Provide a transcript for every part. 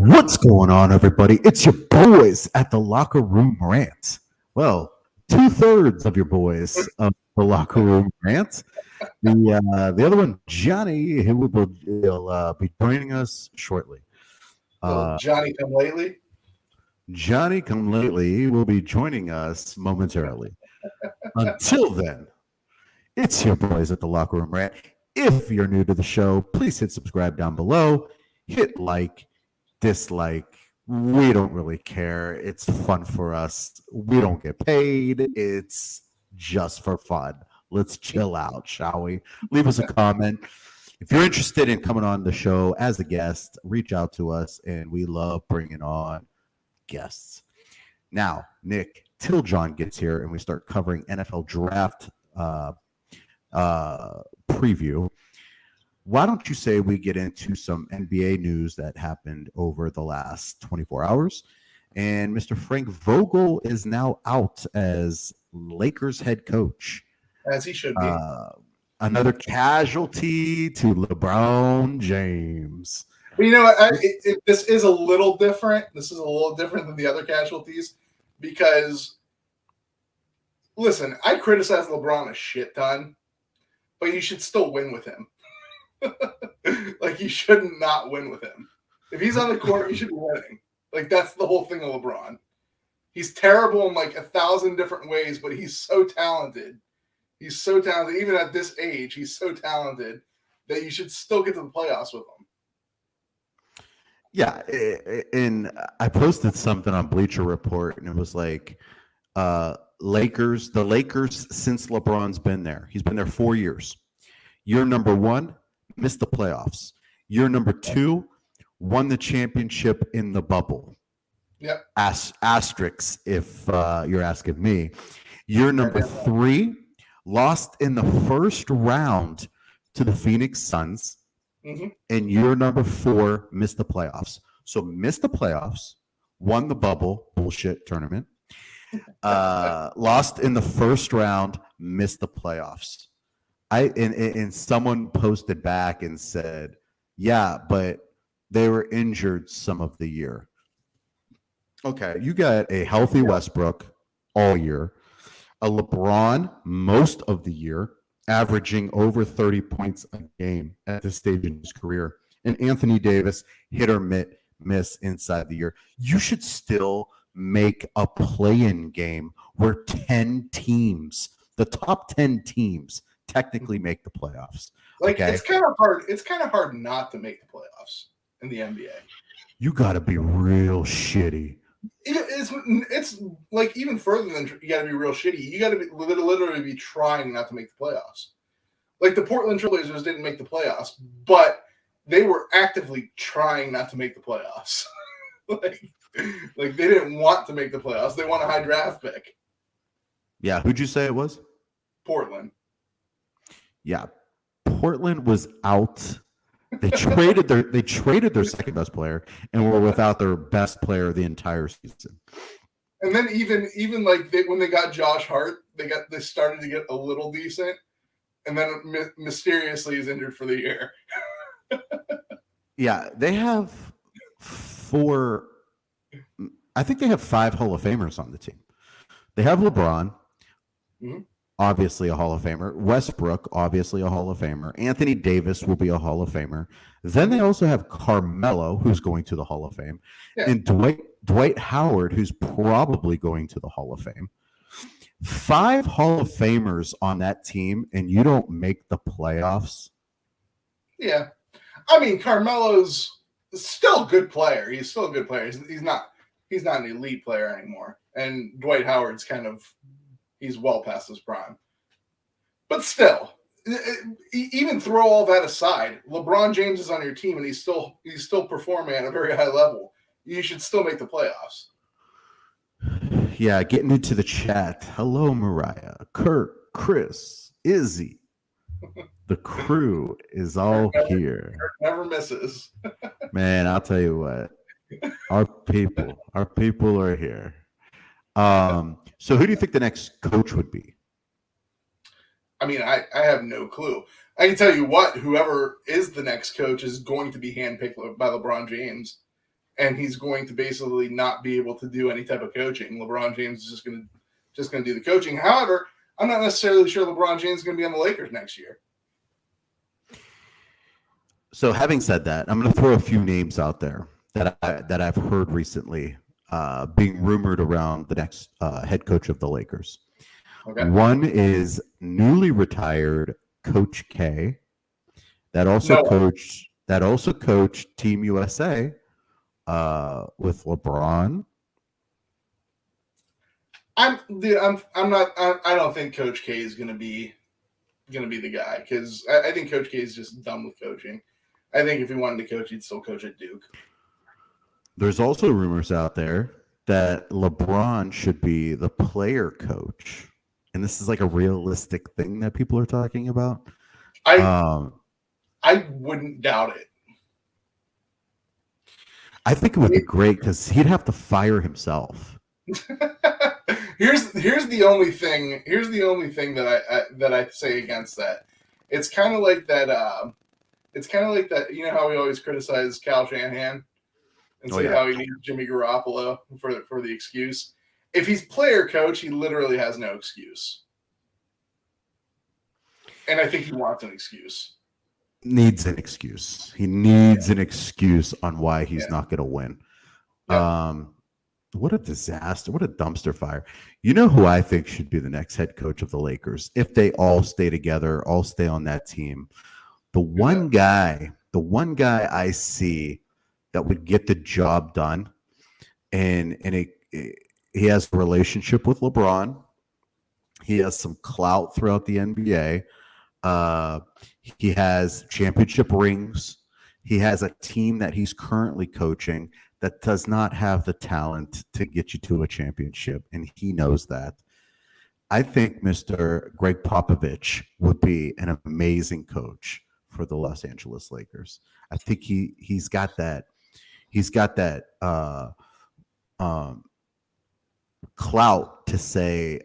What's going on, everybody? It's your boys at the Locker Room Rant. Well, 2/3 of your boys of the Locker Room Rant. The other one, Johnny, who will be joining us shortly. Little Uh, Johnny come lately. Johnny come lately will be joining us momentarily. Until then, it's your boys at the Locker Room Rant. If you're new to the show, please hit subscribe down below. Hit like, dislike. We don't really care. It's fun for us. We don't get paid. It's just for fun. Let's chill out, shall we? Leave us a comment. If you're interested in coming on the show as a guest, reach out to us, and we love bringing on guests. Now, Nick, till John gets here and we start covering NFL draft preview, why don't you say we get into some NBA news that happened over the last 24 hours? And Mr. Frank Vogel is now out as Lakers head coach. As he should be. Another casualty to LeBron James. But you know what? This is a little different. This is a little different than the other casualties because, listen, I criticize LeBron a shit ton, but you should still win with him. Like, you should not win with him. If he's on the court, you should be winning. Like, that's the whole thing of LeBron. He's terrible in like 1,000 different ways, but he's so talented. He's so talented. Even at this age, he's so talented that you should still get to the playoffs with him. Yeah, and I posted something on Bleacher Report, and it was like, the Lakers, since LeBron's been there, he's been there 4 years. Year number one, missed the playoffs. Year number two, won the championship in the bubble. Yep. Asterisks, if you're asking me. Year number three, lost in the first round to the Phoenix Suns. Mm-hmm. And year number four, missed the playoffs. So missed the playoffs, won the bubble bullshit tournament, lost in the first round, missed the playoffs. And someone posted back and said, yeah, but they were injured some of the year. Okay, you got a healthy Westbrook all year, a LeBron most of the year, averaging over 30 points a game at this stage in his career, and Anthony Davis hit or miss inside the year. You should still make a play-in game where 10 teams, the top 10 teams, technically make the playoffs. Like, okay? It's kind of hard. It's kind of hard not to make the playoffs in the NBA. You got to be real shitty. It's like even further than you got to be real shitty. You got to be literally be trying not to make the playoffs. Like the Portland Trailblazers didn't make the playoffs, but they were actively trying not to make the playoffs. like they didn't want to make the playoffs. They want a high draft pick. Yeah, who'd you say it was? Portland. Yeah, Portland was out. They traded their second best player and were without their best player the entire season. And then even like when they got Josh Hart, they started to get a little decent, and then mysteriously is injured for the year. Yeah, they have I think they have 5 Hall of Famers on the team. They have LeBron. Mm-hmm. Obviously a Hall of Famer. Westbrook, obviously a Hall of Famer. Anthony Davis will be a Hall of Famer. Then they also have Carmelo, who's going to the Hall of Fame, and Dwight Howard, who's probably going to the Hall of Fame. 5 Hall of Famers on that team, and you don't make the playoffs? Yeah. I mean, Carmelo's still a good player. He's still a good player. He's not an elite player anymore. And Dwight Howard's he's well past his prime. But still, even throw all that aside, LeBron James is on your team and he's still performing at a very high level. You should still make the playoffs. Yeah, getting into the chat. Hello, Mariah, Kurt, Chris, Izzy. The crew is all here. Never misses. Man, I'll tell you what. Our people are here. So who do you think the next coach would be? I mean, I have no clue. I can tell you what, whoever is the next coach is going to be handpicked by LeBron James. and he's going to basically not be able to do any type of coaching. LeBron James is just going to do the coaching. However, I'm not necessarily sure LeBron James is going to be on the Lakers next year. So, having said that, I'm going to throw a few names out there that I've heard recently being rumored around the next head coach of the Lakers. Okay. One is newly retired Coach K, that also coached Team USA with LeBron. I don't think Coach K is going to be the guy, because I think Coach K is just done with coaching. I think if he wanted to coach, he'd still coach at Duke. There's also rumors out there that LeBron should be the player coach, and this is like a realistic thing that people are talking about. I wouldn't doubt it. I think it would be great because he'd have to fire himself. Here's the only thing. Here's the only thing that I say against that. It's kind of like that. You know how we always criticize Cal Shanahan and say how he needs Jimmy Garoppolo for the excuse. If he's player coach, he literally has no excuse, and I think he wants an excuse. Needs an excuse. He needs an excuse on why he's not going to win. Yep. What a disaster. What a dumpster fire. You know who I think should be the next head coach of the Lakers if they all stay together, all stay on that team? The one guy I see that would get the job done, and he has a relationship with LeBron. He has some clout throughout the NBA. He has championship rings. He has a team that he's currently coaching that does not have the talent to get you to a championship, and he knows that. I think Mr. Greg Popovich would be an amazing coach for the Los Angeles Lakers. I think he's got that clout to say,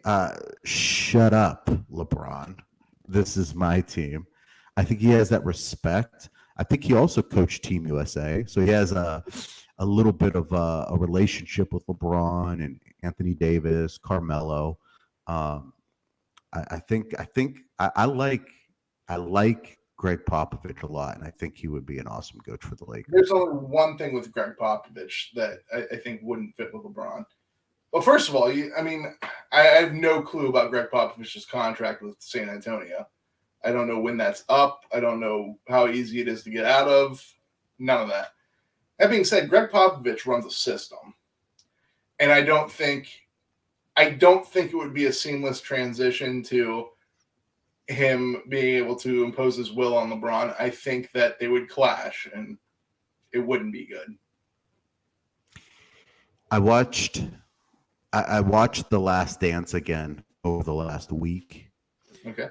shut up, LeBron. This is my team. I think he has that respect. I think he also coached Team USA, so he has a little bit of a relationship with LeBron and Anthony Davis, Carmelo. I like Greg Popovich a lot, and I think he would be an awesome coach for the Lakers. There's only one thing with Greg Popovich that I think wouldn't fit with LeBron. Well, first of all, I have no clue about Greg Popovich's contract with San Antonio. I don't know when that's up. I don't know how easy it is to get out of. None of that. That being said, Greg Popovich runs a system, and I don't think it would be a seamless transition to him being able to impose his will on LeBron. I think that they would clash, and it wouldn't be good. I watched The Last Dance again over the last week. Okay.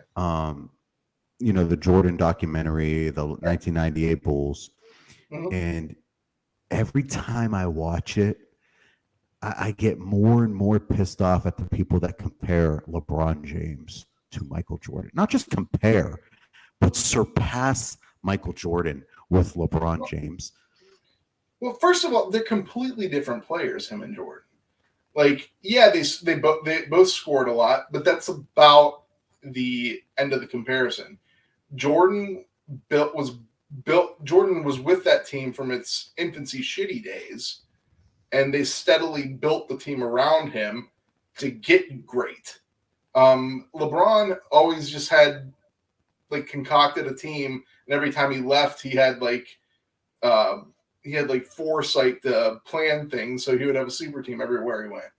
The Jordan documentary, the 1998 Bulls, and every time I watch it, I get more and more pissed off at the people that compare LeBron James to Michael Jordan. Not just compare, but surpass Michael Jordan with LeBron James. Well, first of all, they're completely different players, him and Jordan. Like, yeah, they both scored a lot, but that's about the end of the comparison. Jordan was with that team from its infancy shitty days, and they steadily built the team around him to get great. LeBron always just had concocted a team, and every time he left, he had foresight to plan things, so he would have a super team everywhere he went.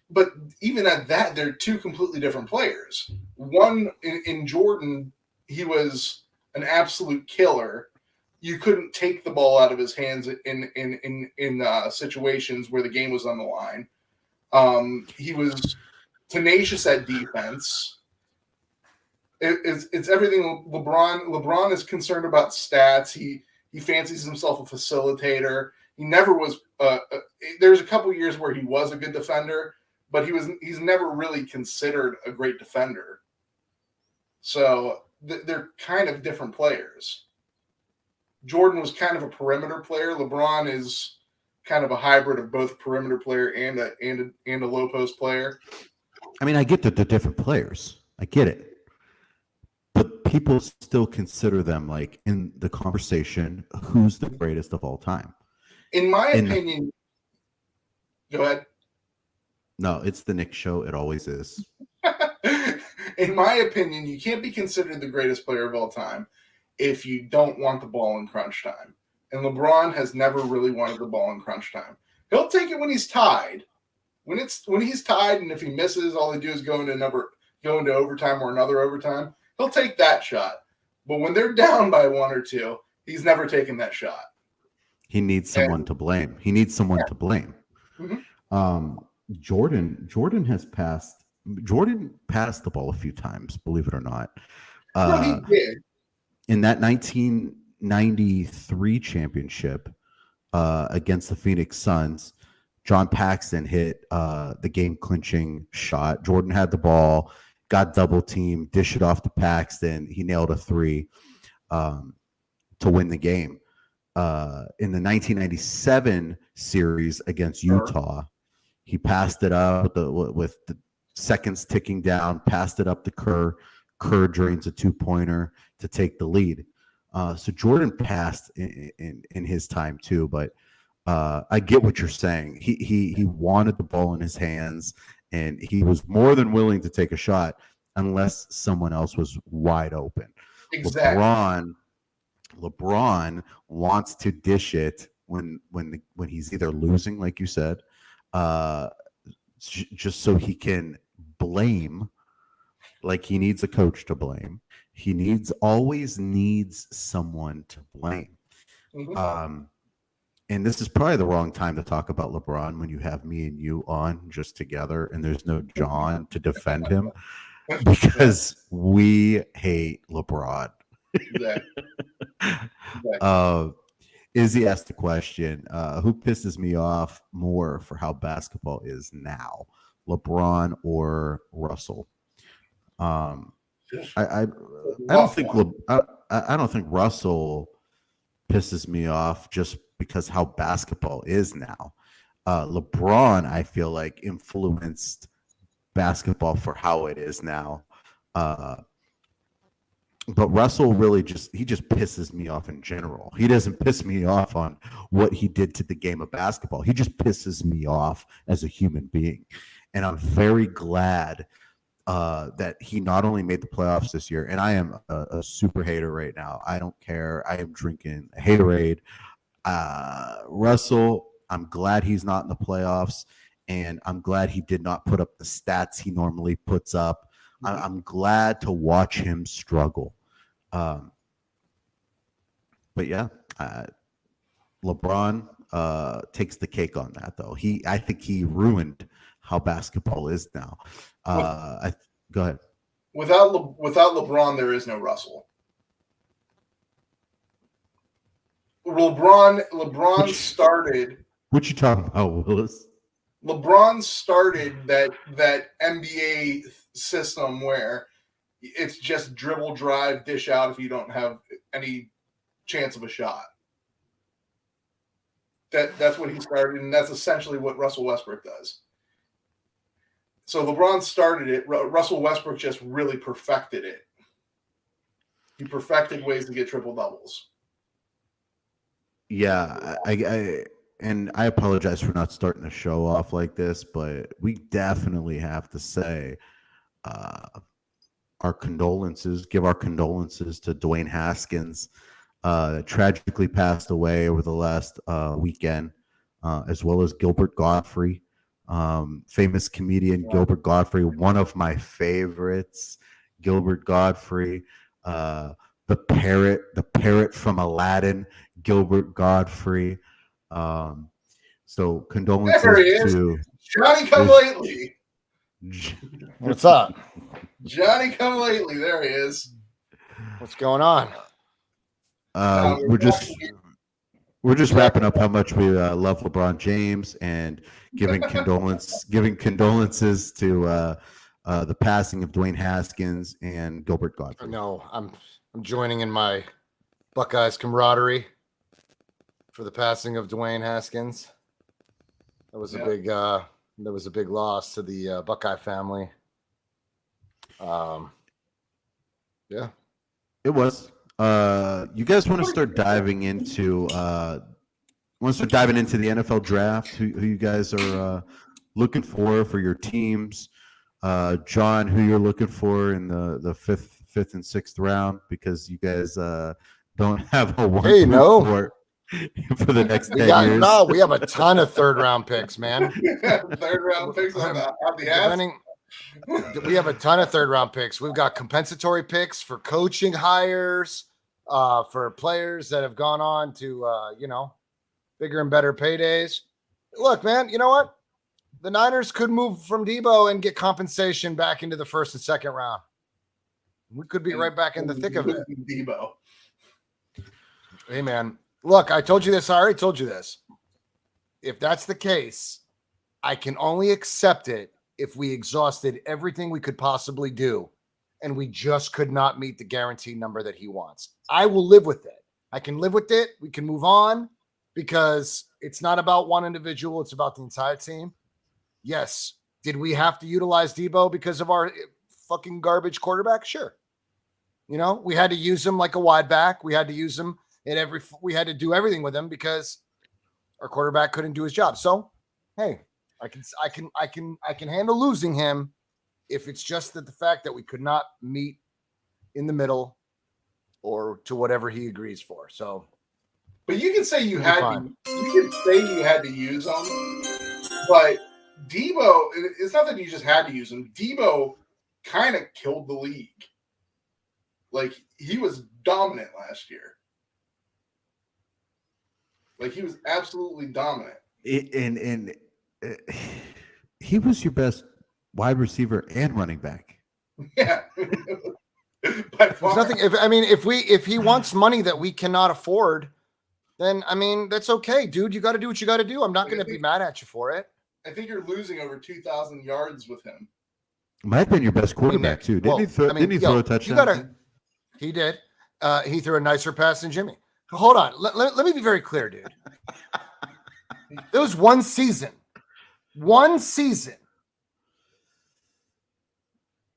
But even at that, they're two completely different players. One in Jordan, he was an absolute killer. You couldn't take the ball out of his hands in situations where the game was on the line. He was tenacious at defense. It's everything. LeBron is concerned about stats. He fancies himself a facilitator. He never was. There's a couple years where he was a good defender, but he's never really considered a great defender. So they're kind of different players. Jordan was kind of a perimeter player. LeBron is kind of a hybrid of both a perimeter player and a low post player. I mean, I get that they're different players. I get it. But people still consider them like in the conversation, who's the greatest of all time? In my opinion, go ahead. No, it's the Knicks show. It always is. In my opinion, you can't be considered the greatest player of all time if you don't want the ball in crunch time. And LeBron has never really wanted the ball in crunch time. He'll take it when he's tied. When he's tied, and if he misses, all they do is go into overtime or another overtime. He'll take that shot. But when they're down by 1 or 2, he's never taken that shot. He needs someone to blame. Mm-hmm. Jordan passed the ball a few times, believe it or not. No, he did. In that 1993 championship against the Phoenix Suns, John Paxson hit the game-clinching shot. Jordan had the ball, got double-teamed, dished it off to Paxson. He nailed a 3 to win the game. In the 1997 series against Utah, he passed it up with the seconds ticking down, passed it up to Kerr. Kerr drains a 2-pointer to take the lead. So Jordan passed in his time too, but I get what you're saying. He wanted the ball in his hands, and he was more than willing to take a shot unless someone else was wide open. Exactly. LeBron wants to dish it when he's either losing, like you said, just so he can blame. Like he needs a coach to blame. He always needs someone to blame. Mm-hmm. And this is probably the wrong time to talk about LeBron when you have me and you on just together and there's no John to defend him because we hate LeBron. Exactly. Izzy asked the question, who pisses me off more for how basketball is now, LeBron or Russell? I don't think Russell pisses me off just because how basketball is now. LeBron, I feel like, influenced basketball for how it is now. But Russell really just pisses me off in general. He doesn't piss me off on what he did to the game of basketball. He just pisses me off as a human being. And I'm very glad that he not only made the playoffs this year, and I am a super hater right now. I don't care. I am drinking a haterade. Russell, I'm glad he's not in the playoffs, and I'm glad he did not put up the stats he normally puts up. I'm glad to watch him struggle. But yeah, LeBron takes the cake on that, though. I think he ruined how basketball is now. Go ahead. Without LeBron, there is no Russell. LeBron started. What you talking about, Willis? LeBron started that NBA system where it's just dribble, drive, dish out if you don't have any chance of a shot. That's what he started, and that's essentially what Russell Westbrook does. So LeBron started it. Russell Westbrook just really perfected it. He perfected ways to get triple doubles. Yeah, and I apologize for not starting the show off like this, but we definitely have to say our condolences, give our condolences to Dwayne Haskins, tragically passed away over the last weekend, as well as Gilbert Gottfried, famous comedian Gilbert Gottfried, one of my favorites, Gilbert Gottfried, the parrot from Aladdin, Gilbert Gottfried. So condolences to Johnny Come Lately. What's up? Johnny Come Lately. There he is. What's going on? We're just wrapping up how much we love LeBron James and giving condolences to the passing of Dwayne Haskins and Gilbert Gottfried. No, I'm joining in my Buckeyes camaraderie. for the passing of Dwayne Haskins. That was a big loss to the Buckeye family. Yeah. It was. You guys want to start diving into the NFL draft? Who you guys are looking for your teams? John, who you're looking for in the fifth and sixth round, because you guys don't have a 1 through 4 for the next 10 years. No, we have a ton of third round picks, man. Third round picks on the ass. We have a ton of third round picks. We've got compensatory picks for coaching hires, for players that have gone on to bigger and better paydays. Look, man, you know what? The Niners could move from Debo and get compensation back into the first and second round. We could be right back in the thick of it. Debo. Hey, man. Look, I told you this. I already told you this. If that's the case, I can only accept it if we exhausted everything we could possibly do and we just could not meet the guaranteed number that he wants. I will live with it. I can live with it. We can move on because it's not about one individual. It's about the entire team. Yes. Did we have to utilize Debo because of our fucking garbage quarterback? Sure. We had to use him like a wide back. We had to use him we had to do everything with him because our quarterback couldn't do his job. So, hey, I can handle losing him if it's just that the fact that we could not meet in the middle or to whatever he agrees for. So, but you can say you had to use him, but Debo, it's not that you just had to use him. Debo kind of killed the league. Like, he was dominant last year. Like, he was absolutely dominant. He was your best wide receiver and running back. Yeah. By far. There's nothing. If he wants money that we cannot afford, then that's okay, dude. You got to do what you got to do. I'm not going to be mad at you for it. I think you're losing over 2,000 yards with him. Might have been your best quarterback too. Didn't he throw a touchdown? He did. He threw a nicer pass than Jimmy. Hold on. Let me be very clear, dude. It was one season. One season.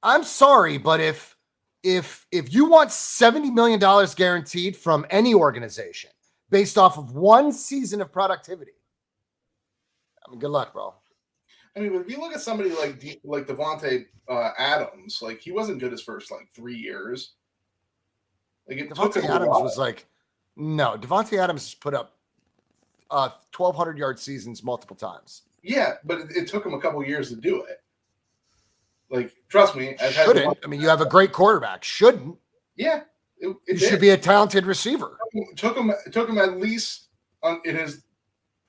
I'm sorry, but if you want $70 million guaranteed from any organization based off of one season of productivity, good luck, bro. But if you look at somebody like Devontae Adams, like, he wasn't good his first 3 years. Like, Devontae Adams was Devontae Adams has put up 1,200-yard seasons multiple times. Yeah, but it took him a couple years to do it. Like, trust me. You have a great quarterback. Shouldn't. Yeah. You should be a talented receiver. It took him at least in his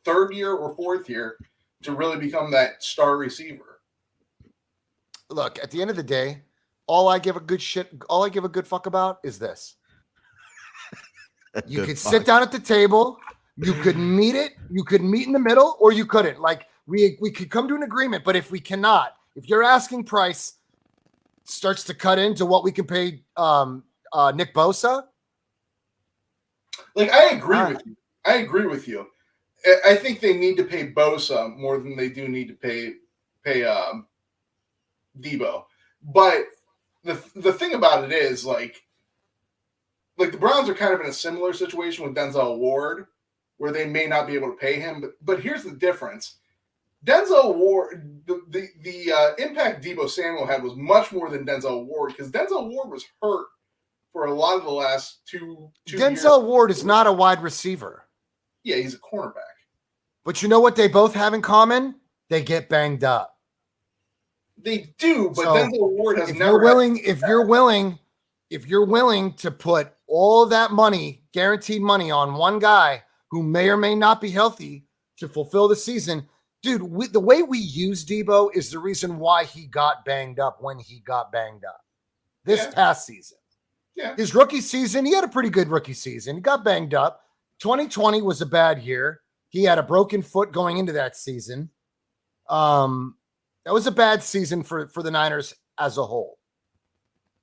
third year or fourth year to really become that star receiver. Look, at the end of the day, all I give a good fuck about is this. You could sit down at the table, you could meet in the middle, or you couldn't. Like, we could come to an agreement, but if we cannot, if your asking price starts to cut into what we can pay Nick Bosa. Like, I agree with you. I think they need to pay Bosa more than they do need to pay Debo. But the thing about it is, like the Browns are kind of in a similar situation with Denzel Ward, where they may not be able to pay him. But here's the difference. Denzel Ward, the impact Debo Samuel had was much more than Denzel Ward, because Denzel Ward was hurt for a lot of the last two Denzel years. Ward is not a wide receiver. Yeah, he's a cornerback. But you know what they both have in common? They get banged up. They do, but so Denzel Ward has if never. If you're willing to put all of that money, guaranteed money, on one guy who may or may not be healthy to fulfill the season, dude, the way we use Debo is the reason why he got banged up when he got banged up this past season. Yeah. His rookie season, he had a pretty good rookie season. He got banged up. 2020 was a bad year. He had a broken foot going into that season. That was a bad season for the Niners as a whole.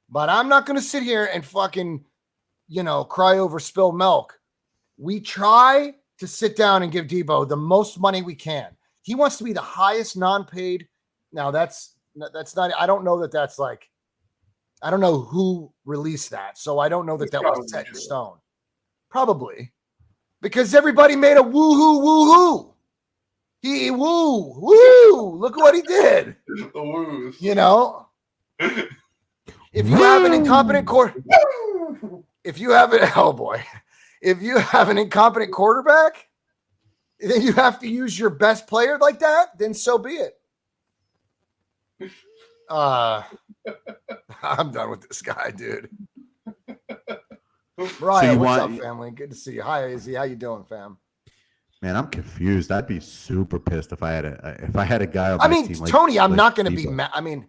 But I'm not going to sit here and fucking, cry over spilled milk. We try to sit down and give Debo the most money we can. He wants to be the highest non-paid. Now that's not, I don't know that that's like, I don't know who released that. So I don't know that that was set in stone. Probably because everybody made a woohoo. He woo. Look what he did. The woos. You know, if you have an incompetent if you have an incompetent quarterback, then you have to use your best player like that, then so be it. I'm done with this guy, dude. Mariah, So what's up, family? Good to see you. Hi, Izzy. How you doing, fam? Man, I'm confused. I'd be super pissed if I had a guy on I my mean, team Tony, I'm like not going to be Debo. mad. I mean,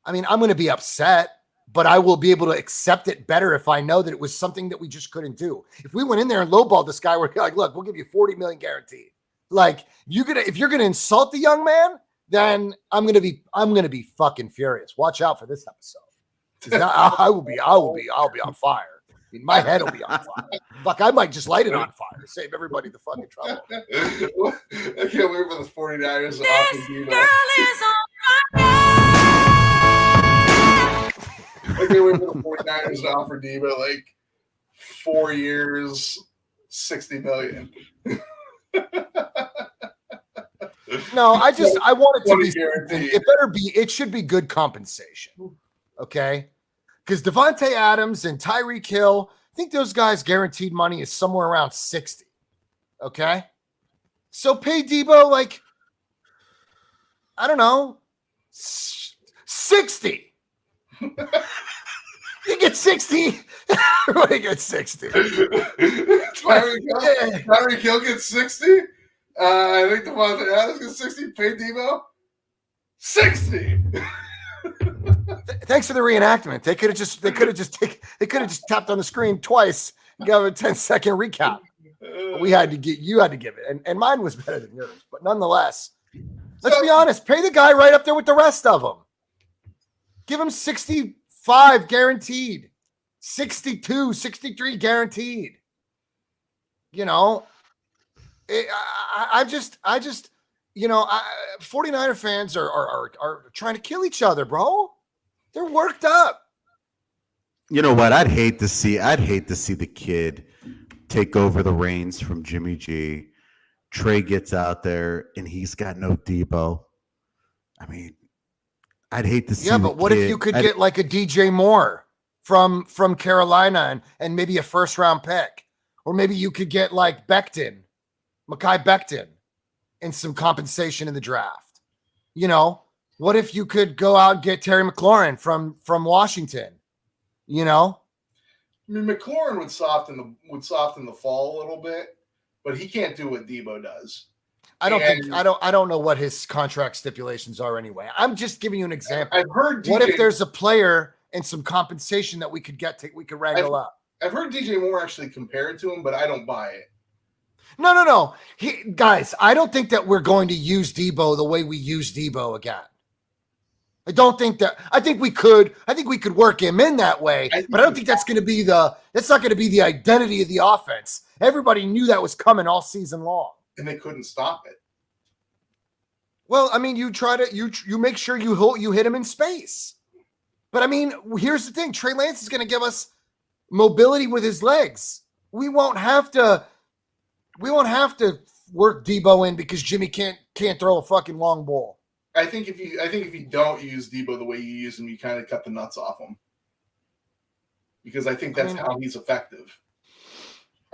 I'm going to be upset, but I will be able to accept it better if I know that it was something that we just couldn't do. If we went in there and lowballed this guy, we're like, look, we'll give you 40 million guaranteed. Like, if you're gonna insult the young man, then I'm gonna be fucking furious. Watch out for this episode. I'll be on fire. I mean, my head will be on fire. Fuck, I might just light it on fire to save everybody the fucking trouble. I can't wait for the 49ers to offer Debo. I can't wait for the 49ers to offer Debo like 4 years, $60 million. No, I want it to be guaranteed. it should be good compensation. Okay? Because Devontae Adams and Tyreek Hill, I think those guys' guaranteed money is somewhere around 60. Okay? So pay Debo like, I don't know, 60. You get 60. Everybody gets 60. Tyreek Hill gets 60. I think Devontae Adams gets 60. Pay Debo 60. Thanks for the reenactment. They could have just tapped on the screen twice and gave a 10-second recap. You had to give it, and mine was better than yours. But nonetheless, let's be honest. Pay the guy right up there with the rest of them. Give him 65 guaranteed, 62, 63 guaranteed. You know, I just, 49er fans are trying to kill each other, bro. They're worked up. You know what? I'd hate to see the kid take over the reins from Jimmy G. Trey gets out there and he's got no Debo. I mean, I'd hate to see. Yeah, but what if you could get like a DJ Moore from Carolina and maybe a first round pick, or maybe you could get like Mekhi Becton, and some compensation in the draft. You know, what if you could go out and get Terry McLaurin from Washington? You know, I mean, McLaurin would soften the fall a little bit, but he can't do what Debo does. I don't know what his contract stipulations are anyway. I'm just giving you an example. I've heard what if there's a player and some compensation that we could wrangle up? I've heard DJ Moore actually compared to him, but I don't buy it. No. Guys, I don't think that we're going to use Debo the way we use Debo again. I don't think that. I think we could work him in that way, but I don't think that's not going to be the identity of the offense. Everybody knew that was coming all season long. And they couldn't stop it. Well, I mean, you make sure you hit him in space. But I mean, here's the thing. Trey Lance is going to give us mobility with his legs. We won't have to work Debo in because Jimmy can't throw a fucking long ball. I think if you don't use Debo the way you use him, you kind of cut the nuts off him. Because I think that's how he's effective.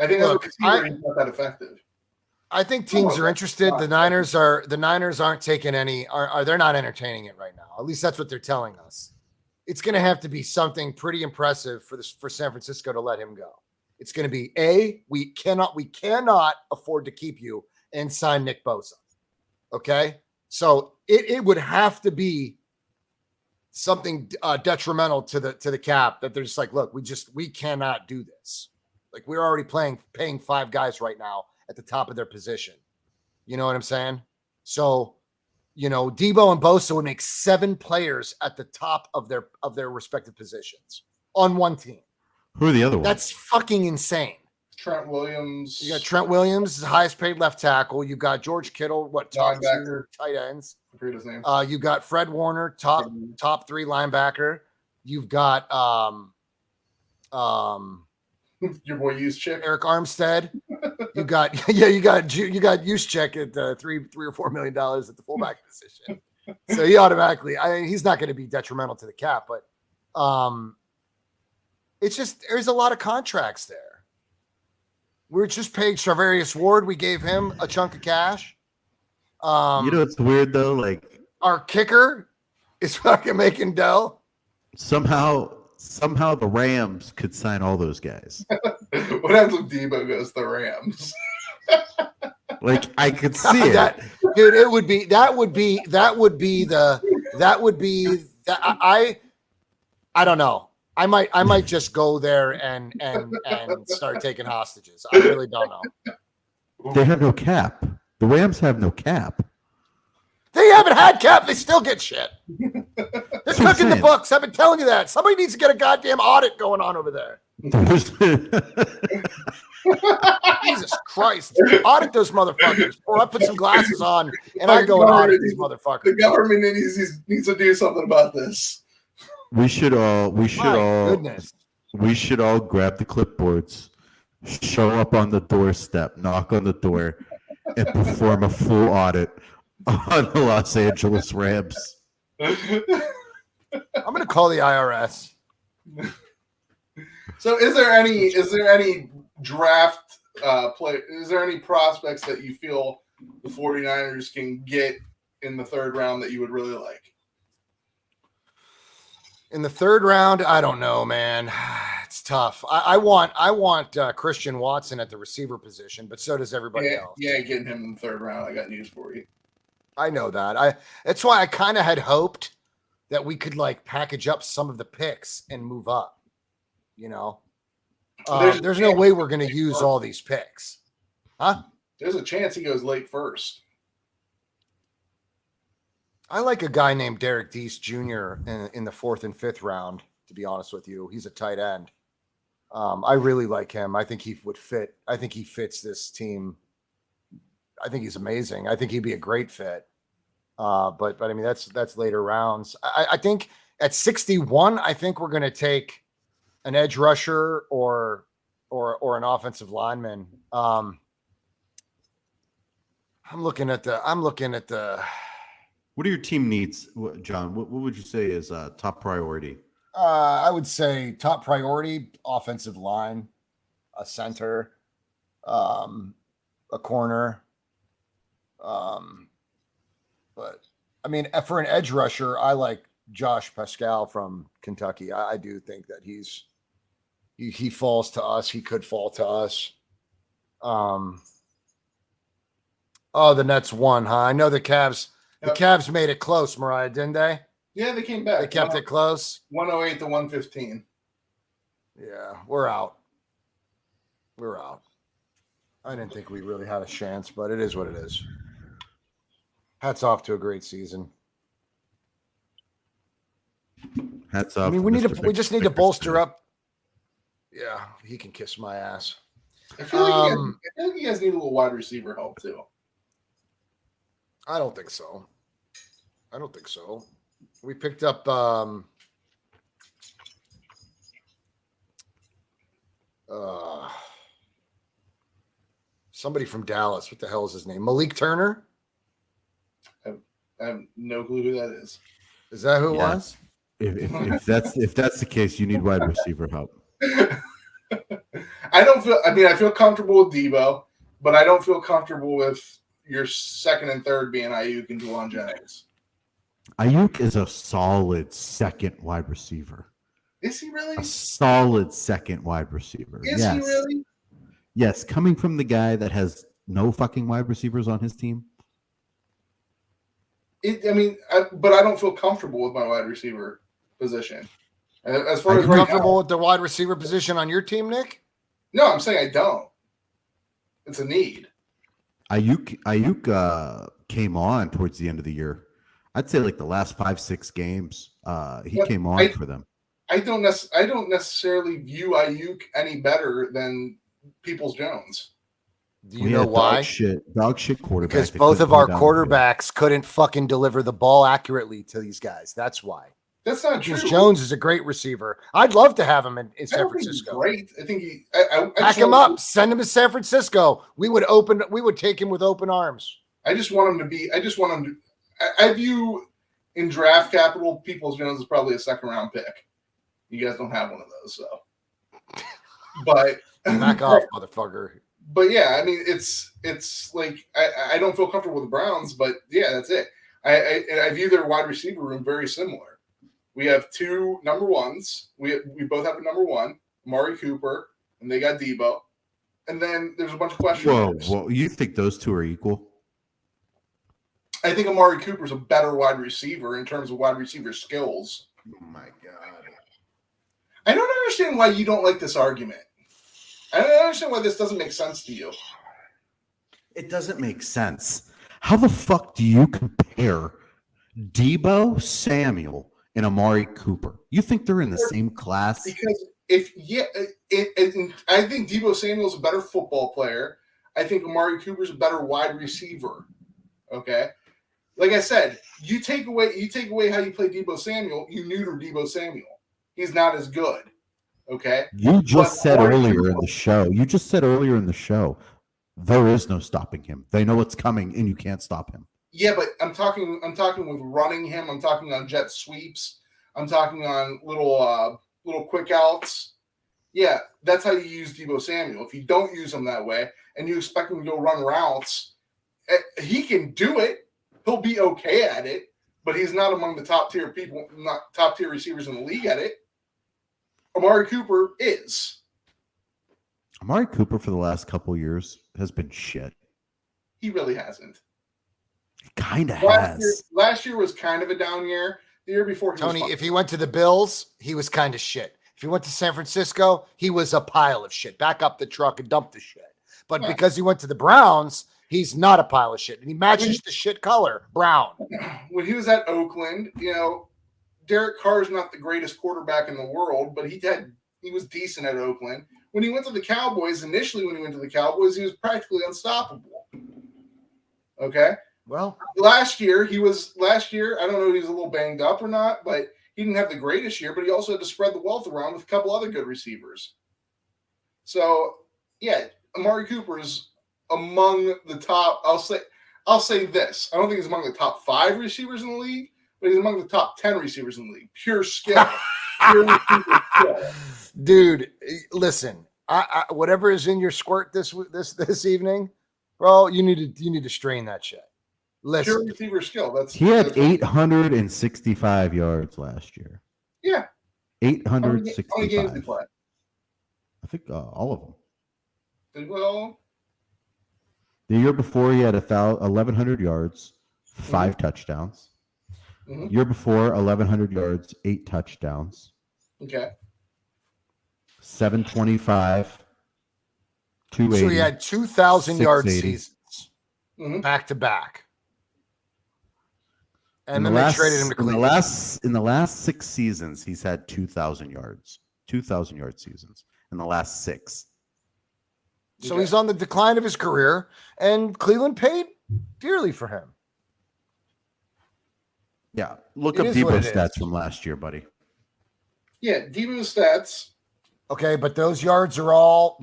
I think he's not that effective. I think teams are interested. The Niners aren't taking any. They're not entertaining it right now. At least that's what they're telling us. It's going to have to be something pretty impressive for San Francisco to let him go. It's going to be we cannot afford to keep you and sign Nick Bosa. Okay, so it would have to be something detrimental to the cap that they're just like, look, we cannot do this. Like, we're already paying 5 guys right now at the top of their position. You know what I'm saying? So, Debo and Bosa would make 7 players at the top of their respective positions on one team. Who are the other ones? That's fucking insane. Trent Williams. You got Trent Williams, the highest paid left tackle. You got George Kittle, top linebacker. 2 tight ends. I forget his name. You got Fred Warner, top 3 linebacker. You've got your boy Juszczyk, Eric Armstead. You got Juszczyk at $3 or $4 million at the fullback position. So he automatically, he's not going to be detrimental to the cap, but it's just there's a lot of contracts there. We're just paying Charvarius Ward. We gave him a chunk of cash. It's weird though. Like our kicker is fucking making dough. Somehow the Rams could sign all those guys. What happens if Debo goes to the Rams? Like I could see it, dude. It would be I don't know. I might just go there and start taking hostages. I really don't know. They have no cap. The Rams have no cap. They haven't had cap. They still get shit. They're cooking the books. I've been telling you that. Somebody needs to get a goddamn audit going on over there. Jesus Christ. Audit those motherfuckers. Or I put some glasses on and I go and audit these motherfuckers. The government needs to do something about this. We should all grab the clipboards, show up on the doorstep, knock on the door, and perform a full audit on the Los Angeles Rams. I'm gonna call the IRS. So is there any draft play? Is there any prospects that you feel the 49ers can get in the third round that you would really like? In the third round, I don't know, man. It's tough. I want Christian Watson at the receiver position, but so does everybody else. Yeah, getting him in the third round. I got news for you. I know that. That's why I kind of had hoped that we could like package up some of the picks and move up. You know, there's no way we're going to use all these picks, huh? There's a chance he goes late first. I like a guy named Derek Deese Jr. in the 4th and 5th round, to be honest with you. He's a tight end. I really like him. I think he would fit. I think he fits this team. I think he's amazing. I think he'd be a great fit. But I mean, that's later rounds. I think at 61, I think we're going to take an edge rusher or an offensive lineman. I'm looking at the. What are your team needs, John? What would you say is top priority? I would say top priority, offensive line, a center, a corner. But I mean, for an edge rusher, I like Josh Pascal from Kentucky. I do think that he falls to us. He could fall to us. The Nets won, huh? I know the Cavs. The Cavs made it close, Mariah, didn't they? Yeah, they came back. They kept it close. 108 to 115. Yeah, we're out. I didn't think we really had a chance, but it is what it is. Hats off to a great season. Hats off. I mean, we just need to bolster up. Yeah, he can kiss my ass. I feel like you guys need a little wide receiver help too. I don't think so. We picked up somebody from Dallas. What the hell is his name? Malik Turner? I have no clue who that is. Is that who it was? If that's the case, you need wide receiver help. I feel comfortable with Debo, but I don't feel comfortable with your second and third being Ayuk and Juwan Jennings. Ayuk is a solid second wide receiver. Is he really? A solid second wide receiver. Is he really? Yes, coming from the guy that has no fucking wide receivers on his team. But I don't feel comfortable with my wide receiver position. As far as comfortable with the wide receiver position on your team, Nick? No, I'm saying I don't. It's a need. Ayuk came on towards the end of the year. I'd say like the last 5-6 games, he came on for them. I don't necessarily view Ayuk any better than Peoples-Jones. Do you know why? Dog shit quarterback. Because both of our quarterbacks couldn't fucking deliver the ball accurately to these guys. That's why. That's not true. Jones is a great receiver. I'd love to have him in San Francisco. Great. I think he. Back him up. Send him to San Francisco. We would take him with open arms. I just want him to be. I view in draft capital, Peoples-Jones is probably a second round pick. You guys don't have one of those, so. But back off, motherfucker. But yeah, I mean, it's like I don't feel comfortable with the Browns, but yeah, that's it. I view their wide receiver room very similar. We have two number ones. We both have a number one, Amari Cooper, and they got Debo. And then there's a bunch of questions. Whoa, you think those two are equal? I think Amari Cooper's a better wide receiver in terms of wide receiver skills. Oh my God. I don't understand why you don't like this argument. I don't understand why this doesn't make sense to you. It doesn't make sense. How the fuck do you compare Debo Samuel and Amari Cooper? You think they're in the same class? Because I think Debo Samuel's a better football player. I think Amari Cooper's a better wide receiver. Okay, like I said, you take away how you play Debo Samuel, you neuter Debo Samuel. He's not as good. Okay. You just said earlier in the show, there is no stopping him. They know what's coming, and you can't stop him. Yeah, but I'm talking with running him. I'm talking on jet sweeps. I'm talking on little quick outs. Yeah, that's how you use Debo Samuel. If you don't use him that way, and you expect him to go run routes, he can do it. He'll be okay at it, but he's not among the top tier receivers in the league at it. Amari Cooper is. Amari Cooper for the last couple years has been shit. He really hasn't. He kind of has. Last year was kind of a down year. The year before, Tony, if he went to the Bills, he was kind of shit. If he went to San Francisco, he was a pile of shit. Back up the truck and dump the shit. But because he went to the Browns, he's not a pile of shit. And he matches the shit color, brown. When he was at Oakland, Derek Carr's not the greatest quarterback in the world, but he was decent at Oakland. When he went to the Cowboys, he was practically unstoppable. Okay? Well, last year, I don't know if he was a little banged up or not, but he didn't have the greatest year, but he also had to spread the wealth around with a couple other good receivers. So, yeah, Amari Cooper is among the top. I'll say this. I don't think he's among the top 5 receivers in the league, but he's among the top 10 receivers in the league. Pure skill. Dude, listen. I whatever is in your squirt this evening, bro, you need to strain that shit. Listen. Pure receiver skill. He had 865 yards last year. Yeah. 865. How many games did he play? I think all of them. Well, the year before, he had 1,100 yards, 5 touchdowns. Mm-hmm. Year before, 1,100 yards, 8 touchdowns. Okay. 725, 280. So he had 2,000 yard 680. seasons back to back. And then they traded him to Cleveland. In the last 6 seasons, he's had 2,000 yards. 2,000 yard seasons in the last 6. So he's on the decline of his career, and Cleveland paid dearly for him. Yeah, look up Debo's stats from last year, buddy. Yeah, Debo's stats. Okay, but those yards are all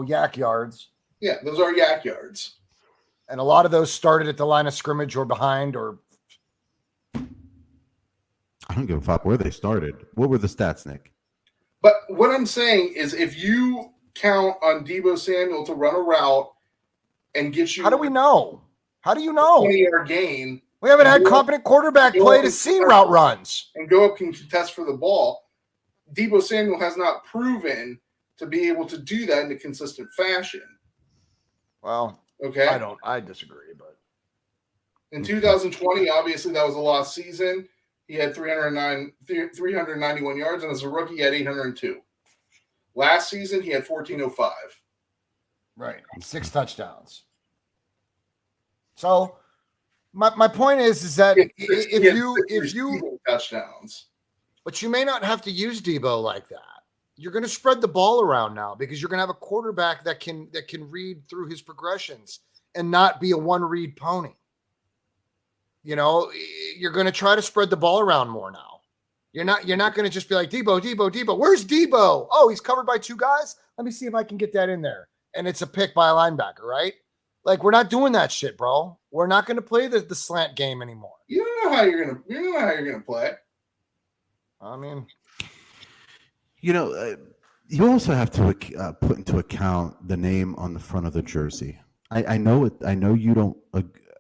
yak yards. Yeah, those are yak yards. And a lot of those started at the line of scrimmage or behind or I don't give a fuck where they started. What were the stats, Nick? But what I'm saying is if you count on Debo Samuel to run a route and get you... How do we know? How do you know? 20-yard gain. We haven't had competent quarterback play to see route runs. And go up and contest for the ball. Debo Samuel has not proven to be able to do that in a consistent fashion. Well, okay. I disagree, but in 2020, obviously that was a lost season. He had 391 yards, and as a rookie, he had 802. Last season, he had 1,405. Right. 6 touchdowns. So my point is that if you touchdowns. But you may not have to use Debo like that. you're going to spread the ball around now because you're going to have a quarterback that can read through his progressions and not be a one-read pony. You know, you're going to try to spread the ball around more now. You're not going to just be like, Debo. Where's Debo? Oh, he's covered by two guys. Let me see if I can get that in there. And it's a pick by a linebacker, right? Like, we're not doing that shit, bro. We're not going to play the slant game anymore. You don't know how you're gonna play. I mean, you also have to put into account the name on the front of the jersey. I know it. I know you don't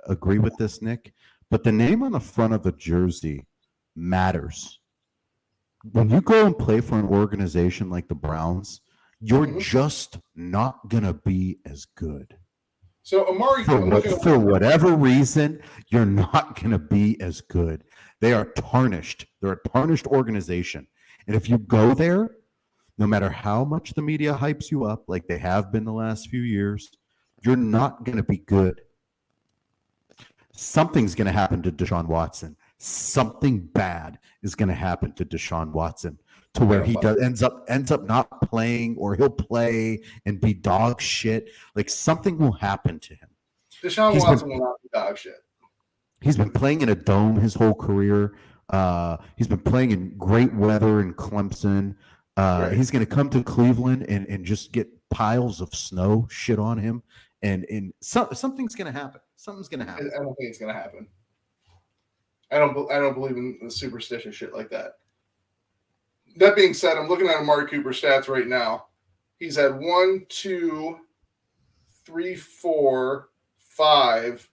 agree with this, Nick, but the name on the front of the jersey matters. When you go and play for an organization like the Browns, you're just not gonna be as good. So Amari, for whatever reason, you're not going to be as good. They are tarnished. They're a tarnished organization. And if you go there, no matter how much the media hypes you up, like they have been the last few years, you're not going to be good. Something's going to happen to Deshaun Watson. Something bad is going to happen to Deshaun Watson to where he ends up not playing, or he'll play and be dog shit. Like, something will happen to him. Deshaun Watson will not be dog shit. He's been playing in a dome his whole career. He's been playing in great weather in Clemson. Right. He's going to come to Cleveland and just get piles of snow shit on him. And something's going to happen. Something's going to happen. I don't think it's going to happen. I don't believe in the superstitious shit like that. That being said, I'm looking at Amari Cooper's stats right now. He's had 1, 2, 3, 4, 5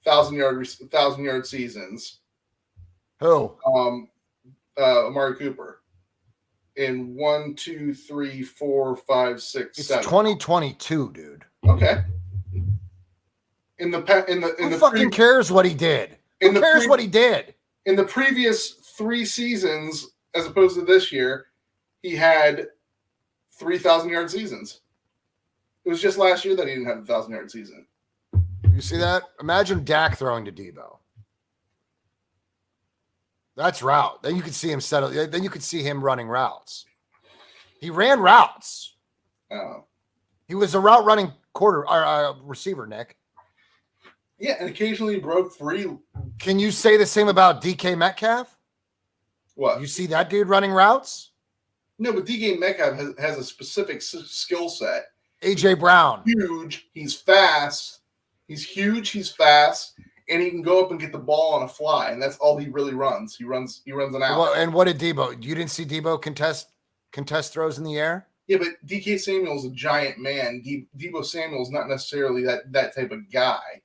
1,000-yard seasons. Who? Amari Cooper. In 1, 2, 3, 4, 5, 6, it's 7. 2022, dude. Okay. Who fucking cares what he did? Who cares what he did? In the previous 3 seasons, as opposed to this year, he had 3,000-yard seasons. It was just last year that he didn't have a 1,000-yard season. You see that? Imagine Dak throwing to Debo. That's route. Then you could see him settle. Then you could see him running routes. He ran routes. Oh. He was a route running receiver, Nick. Yeah, and occasionally broke free. Can you say the same about DK Metcalf? What? You see that dude running routes? No, but DK Metcalf has a specific skill set. AJ Brown. Huge. He's fast. He's huge. He's fast. And he can go up and get the ball on a fly. And that's all he really runs. He runs an out. Well, and what did Debo? You didn't see Debo contest throws in the air? Yeah, but DK Samuel's a giant man. Debo Samuel's not necessarily that type of guy.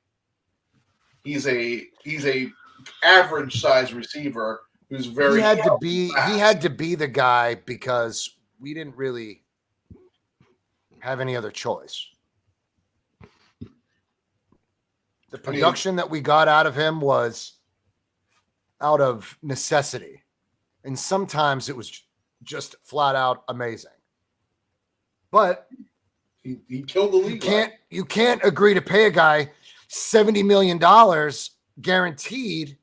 He's a average size receiver who's very he had to be the guy because we didn't really have any other choice. The production that we got out of him was out of necessity. And sometimes it was just flat out amazing. But he killed the league. You can't agree to pay a guy $70 million guaranteed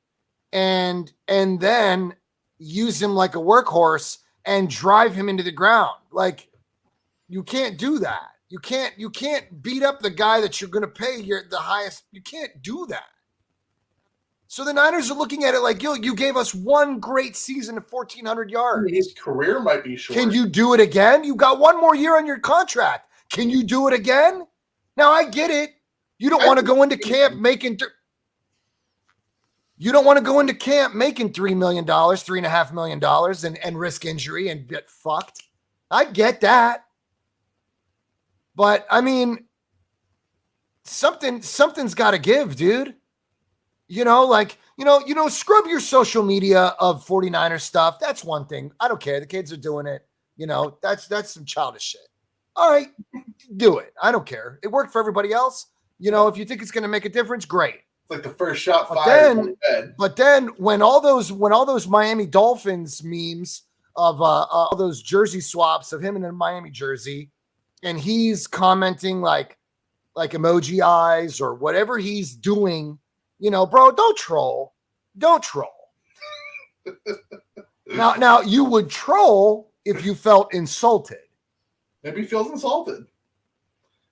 and then use him like a workhorse and drive him into the ground. Like, you can't do that. You can't beat up the guy that you're going to pay the highest. You can't do that. So the Niners are looking at it like, you gave us one great season of 1,400 yards. His career might be short. Can you do it again? You got one more year on your contract. Can you do it again? Now, I get it. You don't want to go into camp making $3 million, $3.5 million and risk injury and get fucked. I get that. But I mean, something's got to give, dude. Scrub your social media of 49er stuff. That's one thing. I don't care. The kids are doing it. That's some childish shit. All right, do it. I don't care. It worked for everybody else. If you think it's going to make a difference, great. It's like the first shot fired. But then when all those Miami Dolphins memes of all those jersey swaps of him in a Miami jersey, and he's commenting like emoji eyes or whatever he's doing, bro, don't troll. Don't troll. Now you would troll if you felt insulted. Maybe he feels insulted.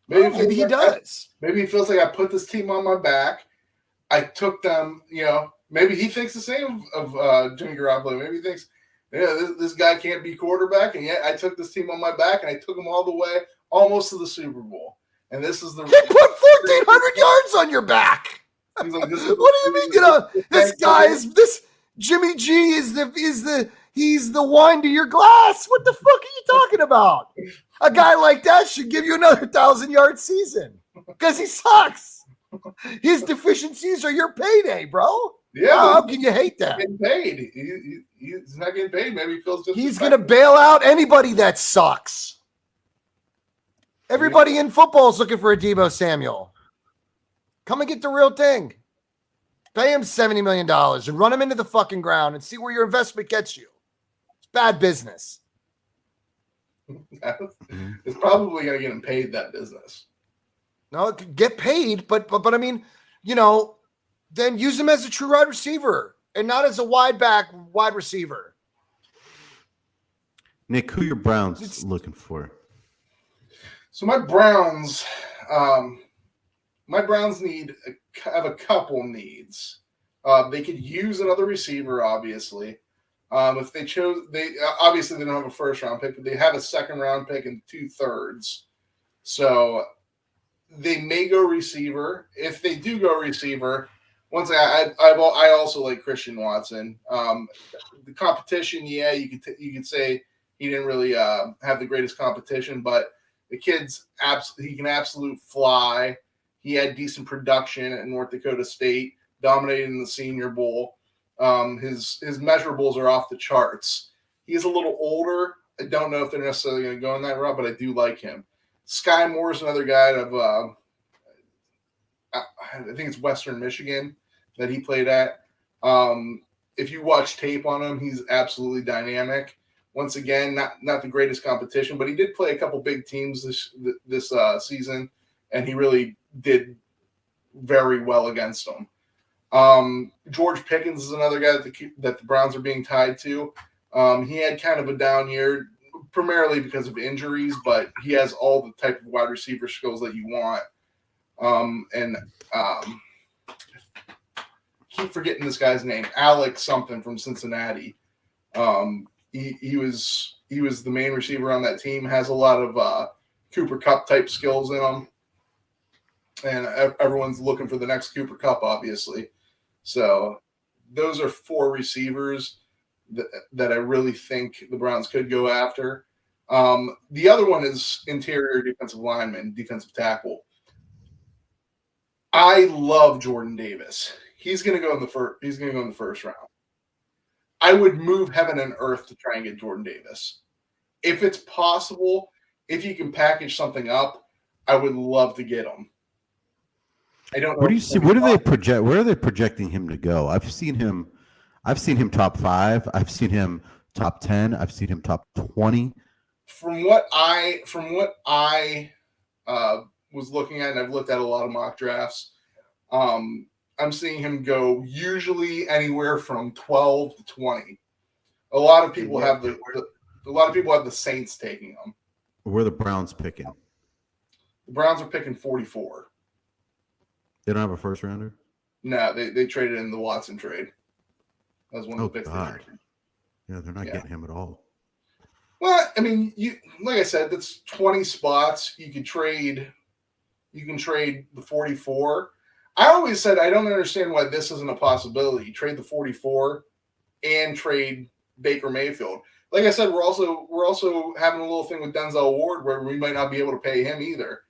Maybe he does. Maybe he feels like I put this team on my back. I took them, maybe he thinks the same of Jimmy Garoppolo. Maybe he thinks, this guy can't be quarterback, and yet I took this team on my back, and I took them all the way almost to the Super Bowl. And this is the he put 1,400 yards on your back. He's like, what do you mean? This Jimmy G is the wine to your glass. What the fuck are you talking about? A guy like that should give you another 1,000-yard season because he sucks. His deficiencies are your payday, bro. Yeah, how can you hate that? Getting paid. He's not getting paid. Maybe he feels just. He's gonna bail out anybody that sucks. Everybody in football is looking for a Deebo Samuel. Come and get the real thing. Pay him $70 million and run him into the fucking ground and see where your investment gets you. It's bad business. It's probably going to get him paid, that business. No, get paid, but I mean, then use him as a true wide receiver and not as a wide receiver. Nick, who your Browns looking for? So my Browns have a couple needs. They could use another receiver, obviously. If they chose, they don't have a first round pick, but they have a second round pick and 2/3. So they may go receiver. If they do go receiver, I also like Christian Watson. The competition, you could say he didn't really have the greatest competition, but the kid's he can absolute fly. He had decent production at North Dakota State, dominated in the Senior Bowl. His measurables are off the charts. He's a little older. I don't know if they're necessarily going to go in that route, but I do like him. Sky Moore is another guy of I think it's Western Michigan that he played at. If you watch tape on him, he's absolutely dynamic. Once again, not the greatest competition, but he did play a couple big teams this season, and he really did very well against them. George Pickens is another guy that the Browns are being tied to. He had kind of a down year, primarily because of injuries, but he has all the type of wide receiver skills that you want. Keep forgetting this guy's name, Alex something from Cincinnati. He was the main receiver on that team. Has a lot of Cooper Kupp type skills in him, and everyone's looking for the next Cooper Kupp, obviously. So those are 4 receivers that I really think the Browns could go after. The other one is interior defensive lineman, defensive tackle. I love Jordan Davis. He's going to go in the first round. I would move heaven and earth to try and get Jordan Davis. If it's possible, if you can package something up, I would love to get him. I don't know. Where do you see? Where do they project? Where are they projecting him to go? I've seen him top 5. I've seen him top 10. I've seen him top 20. From what I was looking at, and I've looked at a lot of mock drafts, I'm seeing him go usually anywhere from 12 to 20. A lot of people have the Saints taking him. Where are the Browns picking? The Browns are picking 44. They don't have a first rounder? No, they traded in the Watson trade. That was one of the picks. God. Yeah, they're not getting him at all. Well, I mean, like I said, that's 20 spots. You can trade the 44. I always said I don't understand why this isn't a possibility. Trade the 44 and trade Baker Mayfield. Like I said, we're also having a little thing with Denzel Ward where we might not be able to pay him either.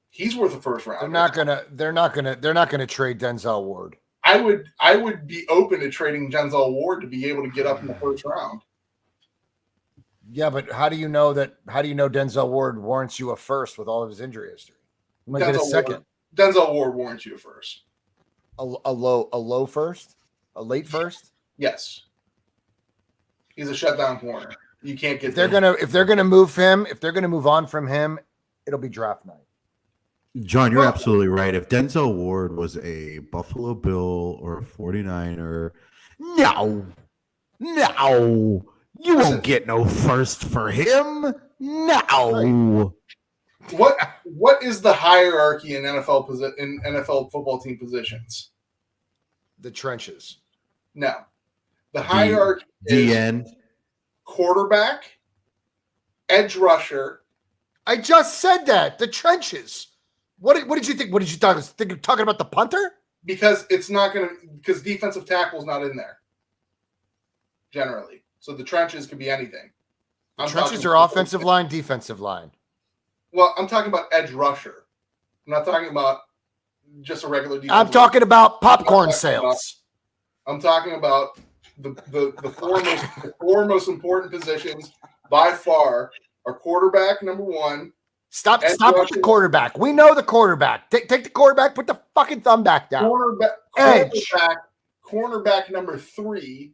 He's worth a first round. They're not gonna trade Denzel Ward. I would be open to trading Denzel Ward to be able to get up in the first round. Yeah, but how do you know Denzel Ward warrants you a first with all of his injury history? You might get a second. Denzel Ward warrants you a first. A low first? A late first? Yes. He's a shutdown corner. You can't get if they're gonna move on from him, it'll be draft night. John, you're absolutely right. If Denzel Ward was a Buffalo Bill or a 49er, no, You Listen. won't get no first for him. No. What is the hierarchy in NFL football team positions? The trenches. No. The hierarchy The is end. quarterback, edge rusher. I just said that. The trenches. What did you think? What did you talk? Talking about the punter? Because defensive tackle is not in there. Generally. So the trenches could be anything. Trenches are offensive line, defensive line. Well, I'm talking about edge rusher. I'm not talking about just a regular defensive I'm talking about popcorn I'm sales. I'm talking about the four most important positions by far are quarterback, number one. Stop with the quarterback. We know the quarterback. Take the quarterback, put the fucking thumb back down. Cornerback number 3,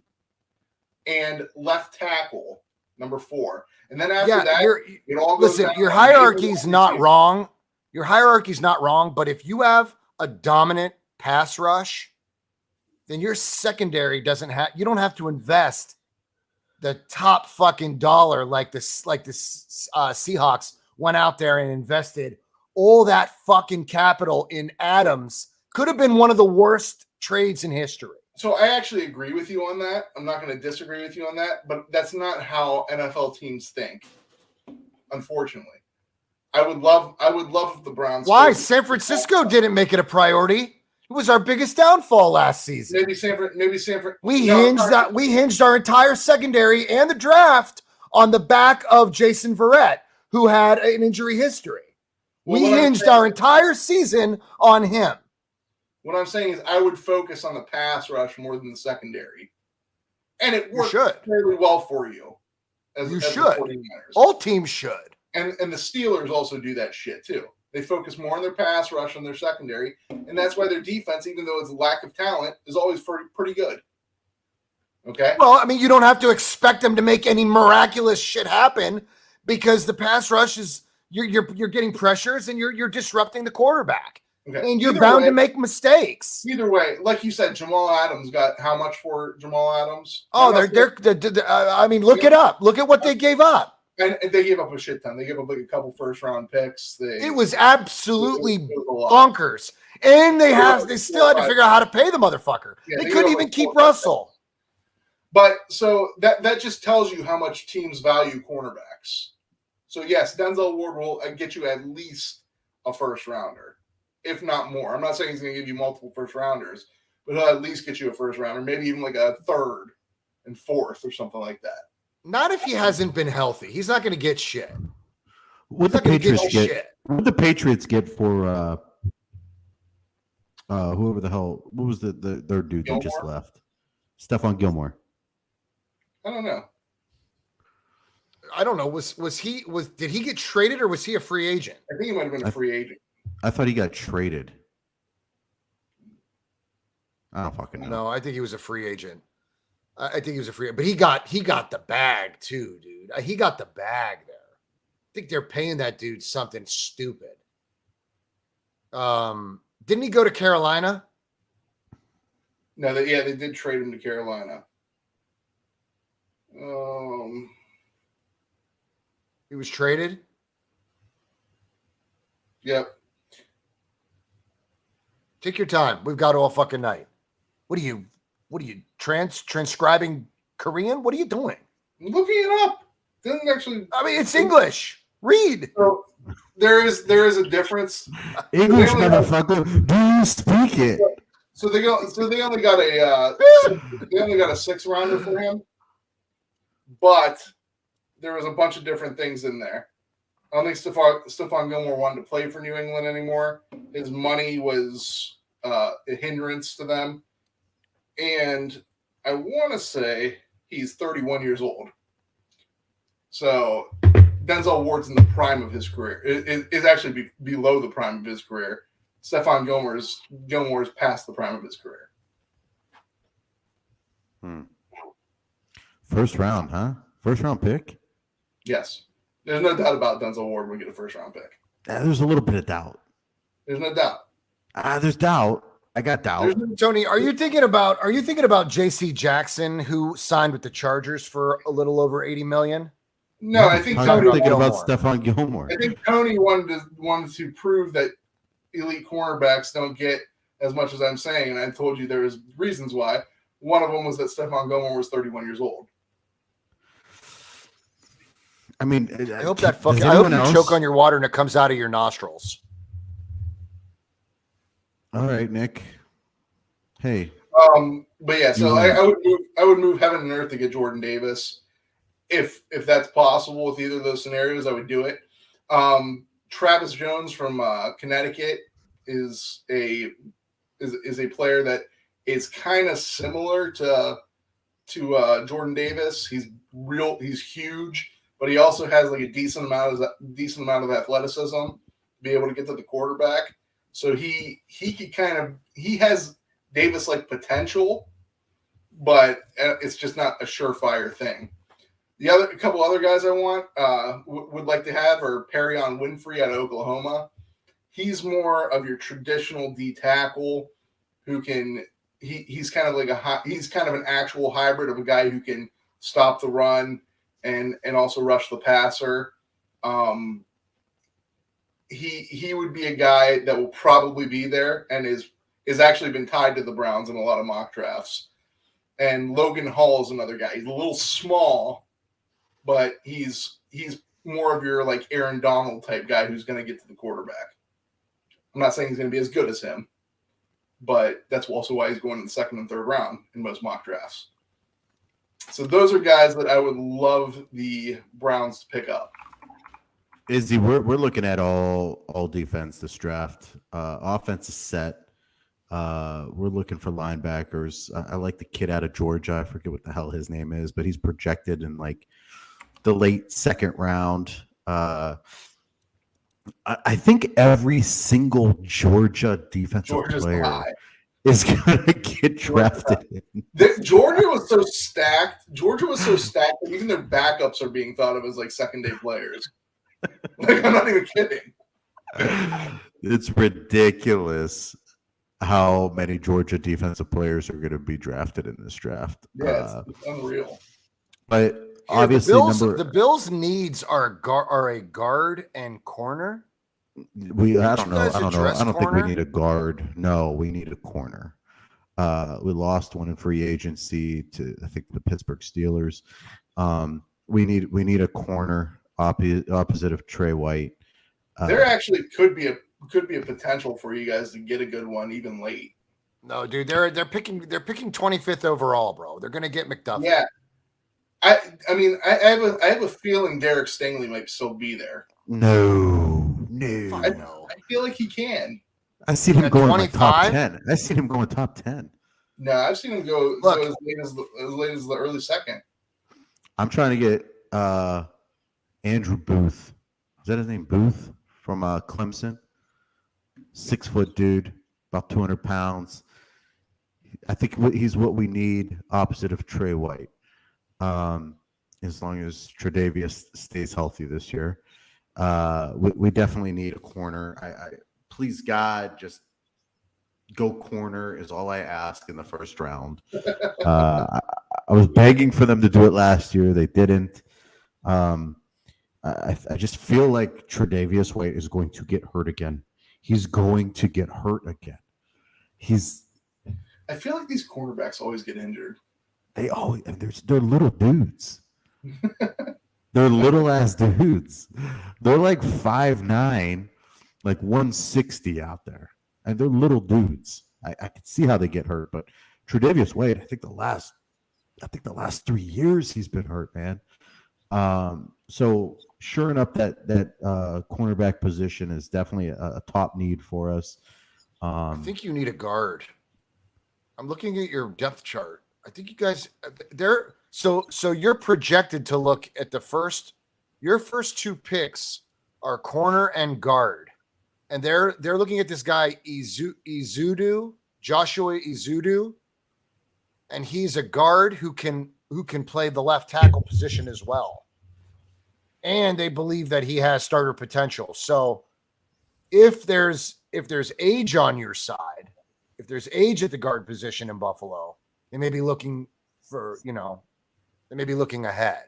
and left tackle number 4. And then after that, it all goes down. Your hierarchy's not wrong. Your hierarchy's not wrong, but if you have a dominant pass rush, then your secondary you don't have to invest the top fucking dollar like the Seahawks went out there and invested all that fucking capital in Adams. Could have been one of the worst trades in history. So I actually agree with you on that. I'm not going to disagree with you on that, but that's not how NFL teams think. Unfortunately, I would love if the Browns. Why? San Francisco didn't make it a priority. It was our biggest downfall last season. Maybe Sanford. We hinged our entire secondary and the draft on the back of Jason Verrett, who had an injury history. We hinged our entire season on him. What I'm saying is I would focus on the pass rush more than the secondary. And it worked fairly well for you. You should. All teams should. And the Steelers also do that shit too. They focus more on their pass rush and their secondary. And that's why their defense, even though it's a lack of talent, is always pretty good. Okay? Well, I mean, you don't have to expect them to make any miraculous shit happen because the pass rush is you're getting pressures and you're disrupting the quarterback. Okay. And you're bound to make mistakes. Either way, like you said, Jamal Adams got how much for Jamal Adams? Oh, I mean, look it up. Look at what they gave up. And they gave up a shit ton. They gave up like a couple first-round picks. It was absolutely bonkers. And they still had to figure out how to pay the motherfucker. Yeah, they couldn't even keep Russell. But so that just tells you how much teams value cornerbacks. So yes, Denzel Ward will get you at least a first-rounder, if not more. I'm not saying he's going to give you multiple first-rounders, but he'll at least get you a first-rounder, maybe even like a third and fourth or something like that. Not if he hasn't been healthy. He's not going to get shit. What the Patriots get for whoever the hell? What was their dude that just left? Stephon Gilmore. I don't know. Did he get traded or was he a free agent? I think he might have been a free agent. I thought he got traded. I don't fucking know. No, I think he was a free agent. But he got the bag too, dude. He got the bag there. I think they're paying that dude something stupid. Didn't he go to Carolina? No, they did trade him to Carolina. He was traded? Yep. Take your time. We've got all fucking night. What are you transcribing Korean? What are you doing? I'm looking it up. Doesn't actually. I mean, it's English. Read. So there is a difference. English, motherfucker. Do you speak it? So they only got a 6-rounder for him, but there was a bunch of different things in there. I don't think Stephon Gilmore wanted to play for New England anymore. His money was a hindrance to them. And I want to say he's 31 years old. So Denzel Ward's in the prime of his career. It is actually below the prime of his career. Stephon Gilmore's past the prime of his career. First round, huh? First round pick? Yes. There's no doubt about Denzel Ward will get a first round pick. There's a little bit of doubt. There's no doubt. There's doubt. I got doubt. Tony, are you thinking about J.C. Jackson, who signed with the Chargers for a little over $80 million? No, I think I'm Tony. thinking about Gilmore. Stephon Gilmore. I think Tony wanted to prove that elite cornerbacks don't get as much as I'm saying, and I told you there was reasons why. One of them was that Stephon Gilmore was 31 years old. I mean, I hope you choke on your water and it comes out of your nostrils. All right, Nick. Hey. But yeah, so I would move heaven and earth to get Jordan Davis. If that's possible with either of those scenarios, I would do it. Travis Jones from Connecticut is a player that is kind of similar to Jordan Davis. He's huge, but he also has like a decent amount of athleticism to be able to get to the quarterback. So he has Davis like potential, but it's just not a surefire thing. A couple other guys I want would like to have are Perrion Winfrey out of Oklahoma. He's more of your traditional D tackle who can. He's kind of like he's kind of an actual hybrid of a guy who can stop the run and also rush the passer. He would be a guy that will probably be there and is actually been tied to the Browns in a lot of mock drafts. And Logan Hall is another guy. He's a little small, but he's more of your like Aaron Donald type guy who's going to get to the quarterback. I'm not saying he's going to be as good as him, but that's also why he's going in the second and third round in most mock drafts. So those are guys that I would love the Browns to pick up. Izzy, we're looking at all defense this draft. Offense is set. We're looking for linebackers. I like the kid out of Georgia. I forget what the hell his name is, but he's projected in like the late second round. I think every single Georgia defensive player is going to get drafted. Georgia was so stacked that even their backups are being thought of as like second-day players. Like, I'm not even kidding. It's ridiculous how many Georgia defensive players are going to be drafted in this draft. Yeah, it's unreal. But obviously, the Bills' needs are a guard and corner. I don't know. I don't think we need a guard. No, we need a corner. We lost one in free agency to I think the Pittsburgh Steelers. We need a corner opposite of Trey White. There actually could be a potential for you guys to get a good one even late. No, dude, they're picking 25th overall, bro. They're gonna get McDuffie. Yeah. I mean I have a feeling Derek Stingley might still be there. No. I feel like he can. I see him going like top 10. I see him going top 10. No, I've seen him go as late as the early second. I'm trying to get Andrew Booth. Is that his name? Booth from Clemson. 6 foot dude, about 200 pounds. I think he's what we need opposite of Trey White. As long as Tre'Davious stays healthy this year. We definitely need a corner. I please God, just go corner is all I ask in the first round. I was begging for them to do it last year. They didn't. I just feel like Tre'Davious White is going to get hurt again. He's going to get hurt again. I feel like these cornerbacks always get injured. They're little dudes. They're little ass dudes. They're like 5'9", like 160 out there, and they're little dudes. I can see how they get hurt, but Tre'Davious White, I think the last 3 years he's been hurt, man. So sure enough, that cornerback position is definitely a top need for us. I think you need a guard. I'm looking at your depth chart. I think you guys so you're projected to look at your first two picks are corner and guard. And they're looking at this guy Joshua Izudu, and he's a guard who can play the left tackle position as well. And they believe that he has starter potential. So if there's age on your side, if there's age at the guard position in Buffalo, they may be looking for, they may be looking ahead.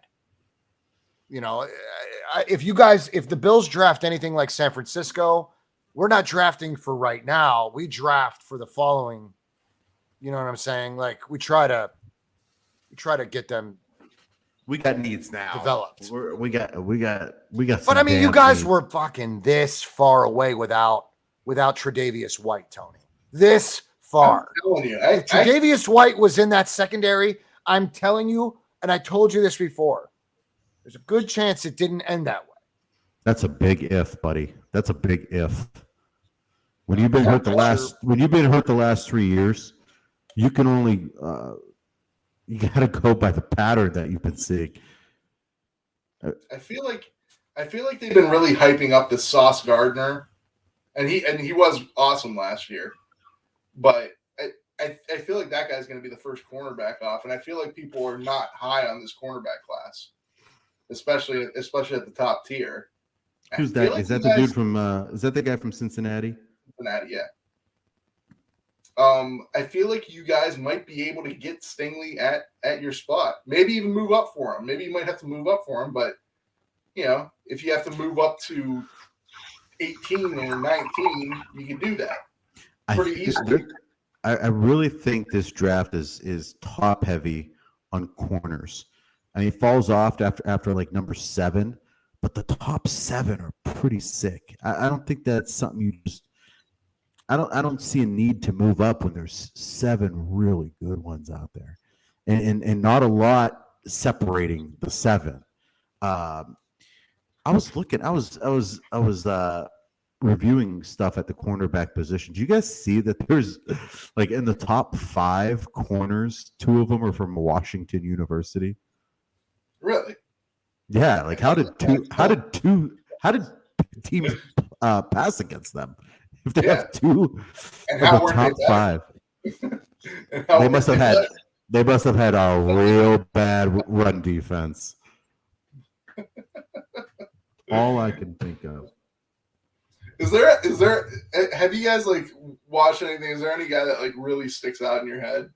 If the Bills draft anything like San Francisco, we're not drafting for right now. We draft for the following. You know what I'm saying? Like we try to get them. We got needs now. Developed. We got. But I mean, you guys were fucking this far away without Tre'Davious White, Tony. This far. I'm telling you, If Tre'Davious White was in that secondary, I'm telling you, and I told you this before, there's a good chance it didn't end that way. That's a big if, buddy. That's a big if. When you've been hurt the last 3 years, you can only you got to go by the pattern that you've been seeing. I feel like they've been really hyping up this Sauce Gardner, and he was awesome last year, but I feel like that guy's going to be the first cornerback off, and I feel like people are not high on this cornerback class, especially at the top tier. Who's that? Is that the dude from? Is that the guy from Cincinnati? Cincinnati, yeah. I feel like you guys might be able to get Stingley at your spot. Maybe even move up for him. Maybe you might have to move up for him, but if you have to move up to 18 or 19, you can do that pretty easily. I really think this draft is top heavy on corners. I mean, it falls off after like number 7, but the top 7 are pretty sick. I don't think that's something you just. I don't see a need to move up when there's 7 really good ones out there, and not a lot separating the 7. I was reviewing stuff at the cornerback position. Do you guys see that there's like in the top 5 corners, 2 of them are from Washington University? Really? Yeah. Like how did teams pass against them? If they have 2 and of the top 5, they must have had a real bad run defense. All I can think of. Is there? Have you guys like watched anything? Is there any guy that like really sticks out in your head?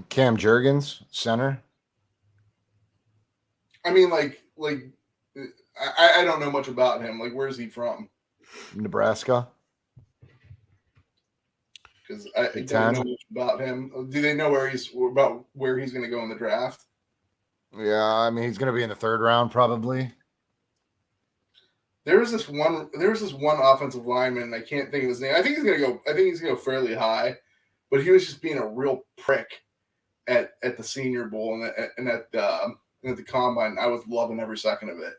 Cam Jurgens, center. I mean, like. I don't know much about him. Like, where's he from? Nebraska. Because I don't know much about him. Do they know where he's going to go in the draft? Yeah, I mean, he's going to be in the 3rd round probably. There was this one offensive lineman. I can't think of his name. I think he's going to go fairly high, but he was just being a real prick at the Senior Bowl and at the combine. I was loving every second of it.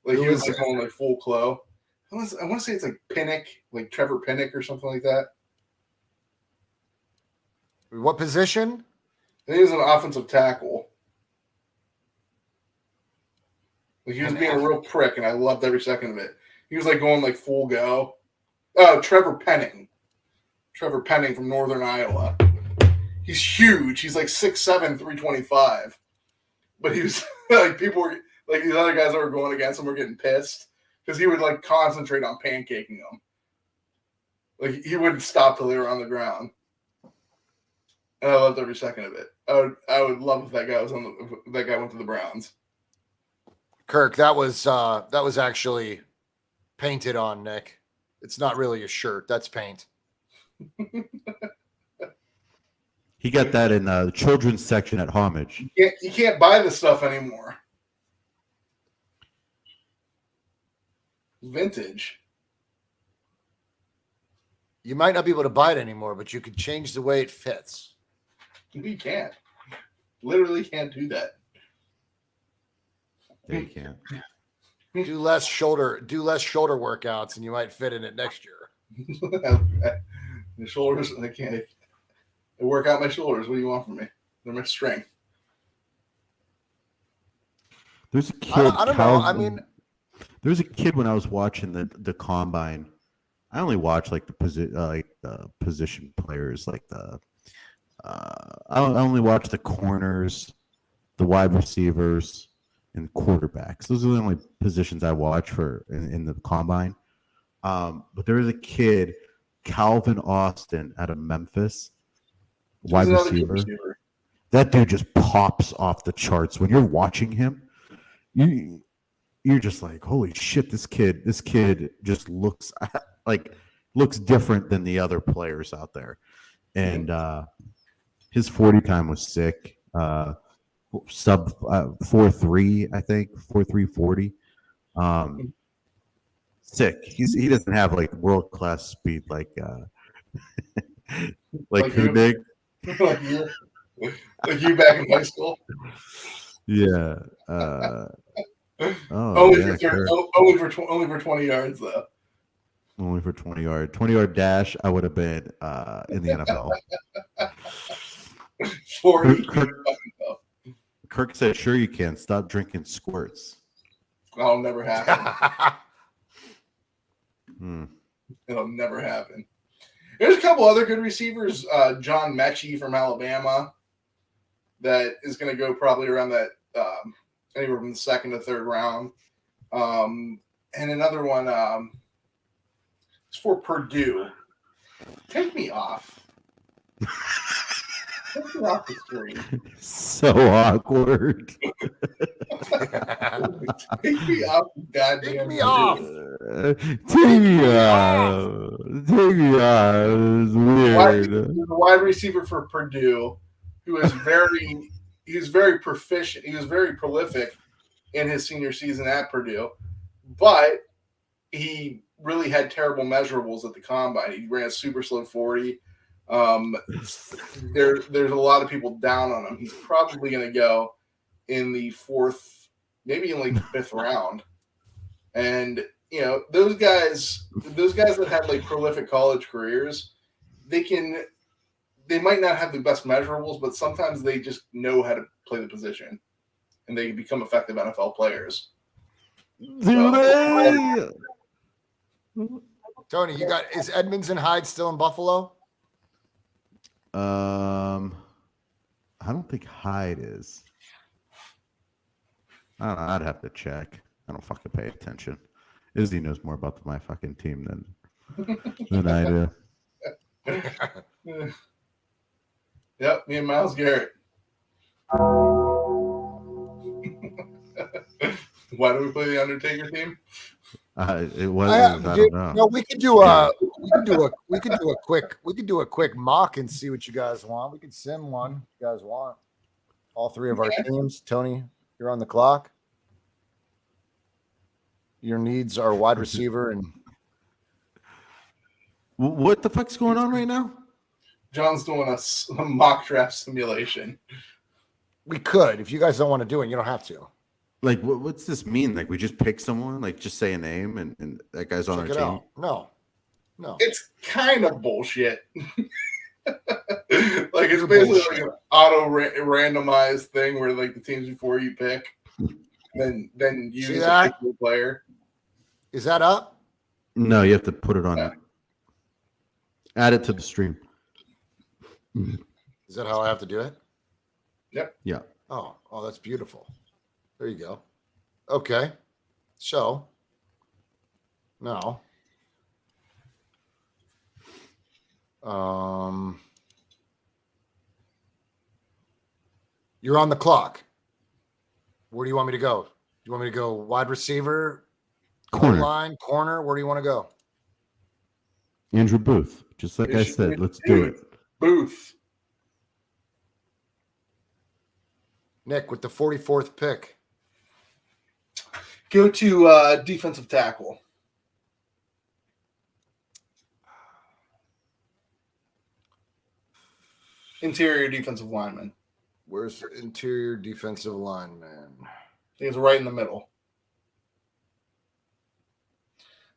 Like he was like going like full Klo. I want to say it's like Pinnock, like Trevor Pinnock or something like that. What position? I think he was an offensive tackle. Like he was being a real prick, and I loved every second of it. He was like going like full go. Oh, Trevor Penning from Northern Iowa. He's huge. He's like 6'7", 325. But he was like people were. Like these other guys that were going against him were getting pissed because he would like concentrate on pancaking them. Like he wouldn't stop till they were on the ground. And I loved every second of it. I would love if that guy went to the Browns. Kirk, that was actually painted on, Nick. It's not really a shirt. That's paint. He got that in the children's section at Homage. You can't buy this stuff anymore. Vintage. You might not be able to buy it anymore, but you could change the way it fits. You can't. Literally can't do that. Yeah, you can't. Do less shoulder workouts, and you might fit in it next year. The shoulders, I can't. I work out my shoulders. What do you want from me? They're my strength. There's a kid. I don't know. I mean. There's a kid when I was watching the combine. I only watch like the position players, like I only watch the corners, the wide receivers, and quarterbacks. Those are the only positions I watch for in the combine. But there is a kid, Calvin Austin, out of Memphis, He's wide another good receiver. That dude just pops off the charts when you're watching him. You're just like, holy shit! This kid just looks different than the other players out there. And his 40 time was sick. Sub 4.3, I think 4.340. Sick. He doesn't have like world class speed like who, you. Nick? like you. Like you back in high school. Yeah. Only for 20 yards though. Only for 20-yard. 20-yard dash, I would have been in the NFL. 40. Kirk said, sure you can. Stop drinking squirts. That'll never happen. Hmm. It'll never happen. There's a couple other good receivers. John Mechie from Alabama that is going to go probably around that anywhere from the second to third round. And another one is for Purdue. Take me off. Take me off the screen. So awkward. Take me off the goddamn Take me off. Take me off. Take me off. It's weird. The wide receiver for Purdue, who is he's very proficient. He was very prolific in his senior season at Purdue, but he really had terrible measurables at the combine. He ran a super slow 40. There's a lot of people down on him. He's probably going to go in the fourth, maybe in like the fifth round. And those guys that had like prolific college careers, they might not have the best measurables, but sometimes they just know how to play the position, and they become effective NFL players. Tony, is Edmonds and Hyde still in Buffalo? I don't think Hyde is. I don't know. I'd have to check. I don't fucking pay attention. Izzy knows more about my fucking team than I do. Yep, me and Myles Garrett. Why do we play the Undertaker theme? It wasn't. I don't know. No, we could do a quick mock and see what you guys want. We could sim one if you guys want. All three of our teams. Tony, you're on the clock. Your needs are wide receiver and what the fuck's going on right now? John's doing a mock draft simulation. We could. If you guys don't want to do it, you don't have to. Like, what's this mean? Like, we just pick someone, like, just say a name, and that guy's on our team? Out. No. It's kind of bullshit. Like, it's basically like an auto randomized thing where, like, the teams before you pick, then you use a particular player. Is that up? No, you have to put it on. Yeah. Add it to the stream. Is that how I have to do it? Yep. Yeah. Oh, that's beautiful. There you go. Okay. So now, you're on the clock. Where do you want me to go? Do you want me to go wide receiver, line, corner? Where do you want to go? Andrew Booth. Just like I said, let's do it. Booth. Nick, with the 44th pick. Go to defensive tackle. Interior defensive lineman. Where's the interior defensive lineman? He's right in the middle.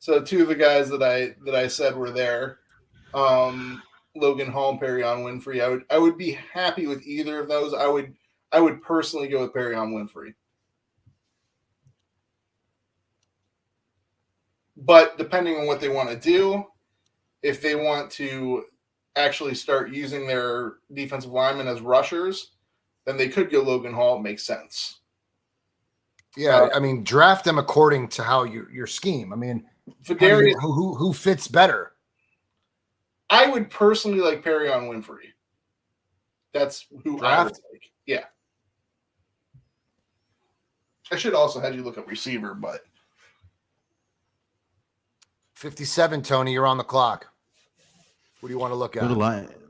So two of the guys that I said were there, Logan Hall and Perrion Winfrey. I would be happy with either of those. I would personally go with Perrion Winfrey. But depending on what they want to do, if they want to actually start using their defensive linemen as rushers, then they could go Logan Hall. It makes sense. Yeah, I mean, draft them according to how your scheme. I mean, Fedarius, Who fits better? I would personally like Perion Winfrey. That's who I would like. Yeah. I should also have you look up receiver, but 57, Tony, you're on the clock. What do you want to look at?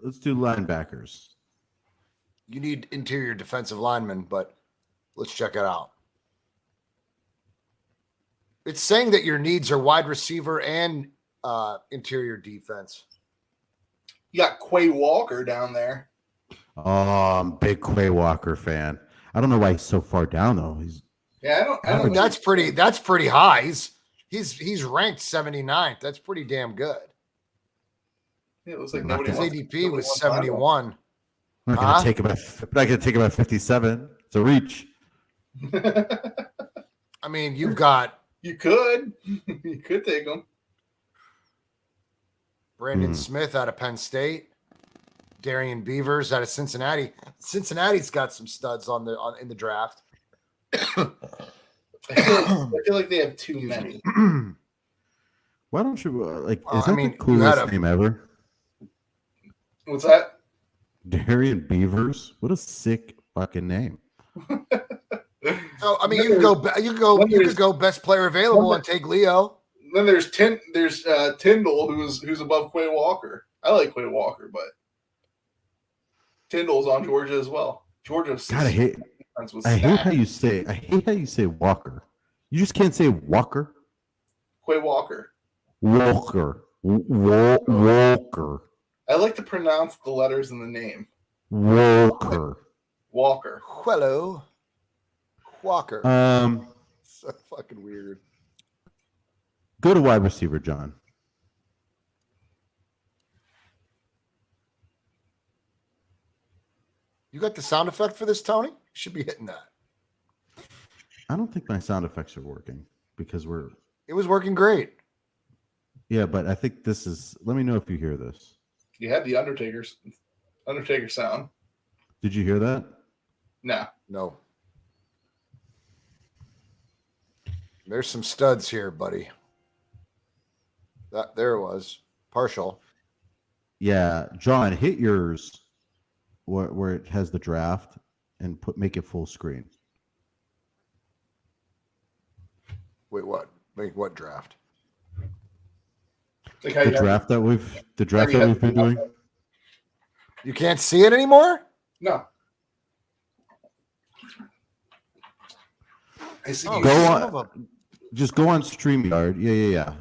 Let's do linebackers. You need interior defensive linemen, but let's check it out. It's saying that your needs are wide receiver and interior defense. you got Quay Walker down there. Oh, I'm a big Quay Walker fan. I don't know why he's so far down though. I don't That's pretty high. He's ranked 79th. That's pretty damn good. Yeah, it looks like Not nobody His wants, ADP was 71. I'm not gonna take him at 57. It's a reach. I mean, you've got You could take him. Brandon Smith out of Penn State, Darian Beavers out of Cincinnati. Cincinnati's got some studs in the draft. I feel like they have too many. Why don't you like? Well, Is that I mean, the coolest name ever? What's that? Darian Beavers. What a sick fucking name. So I mean, you could go best player available and take Leo. Then there's Tyndall who's above Quay Walker. I like Quay Walker, but Tyndall's on Georgia as well. Georgia's God, I hate how you say Walker. You just can't say Walker. Quay Walker. Walker. I like to pronounce the letters in the name. Walker. Hello, Walker. So fucking weird. Go to wide receiver, John. You got the sound effect for this, Tony? You should be hitting that. I don't think my sound effects are working because It was working great. Yeah, but I think this is. Let me know if you hear this. You had the Undertaker sound. Did you hear that? No. There's some studs here, buddy. There it was. Partial. Yeah, John, hit yours where it has the draft and make it full screen. Wait, what? Make what draft? Like how The you draft that we've been doing. You can't see it anymore? No. I see. Oh, Go son on. of a- Just go on StreamYard. Yeah.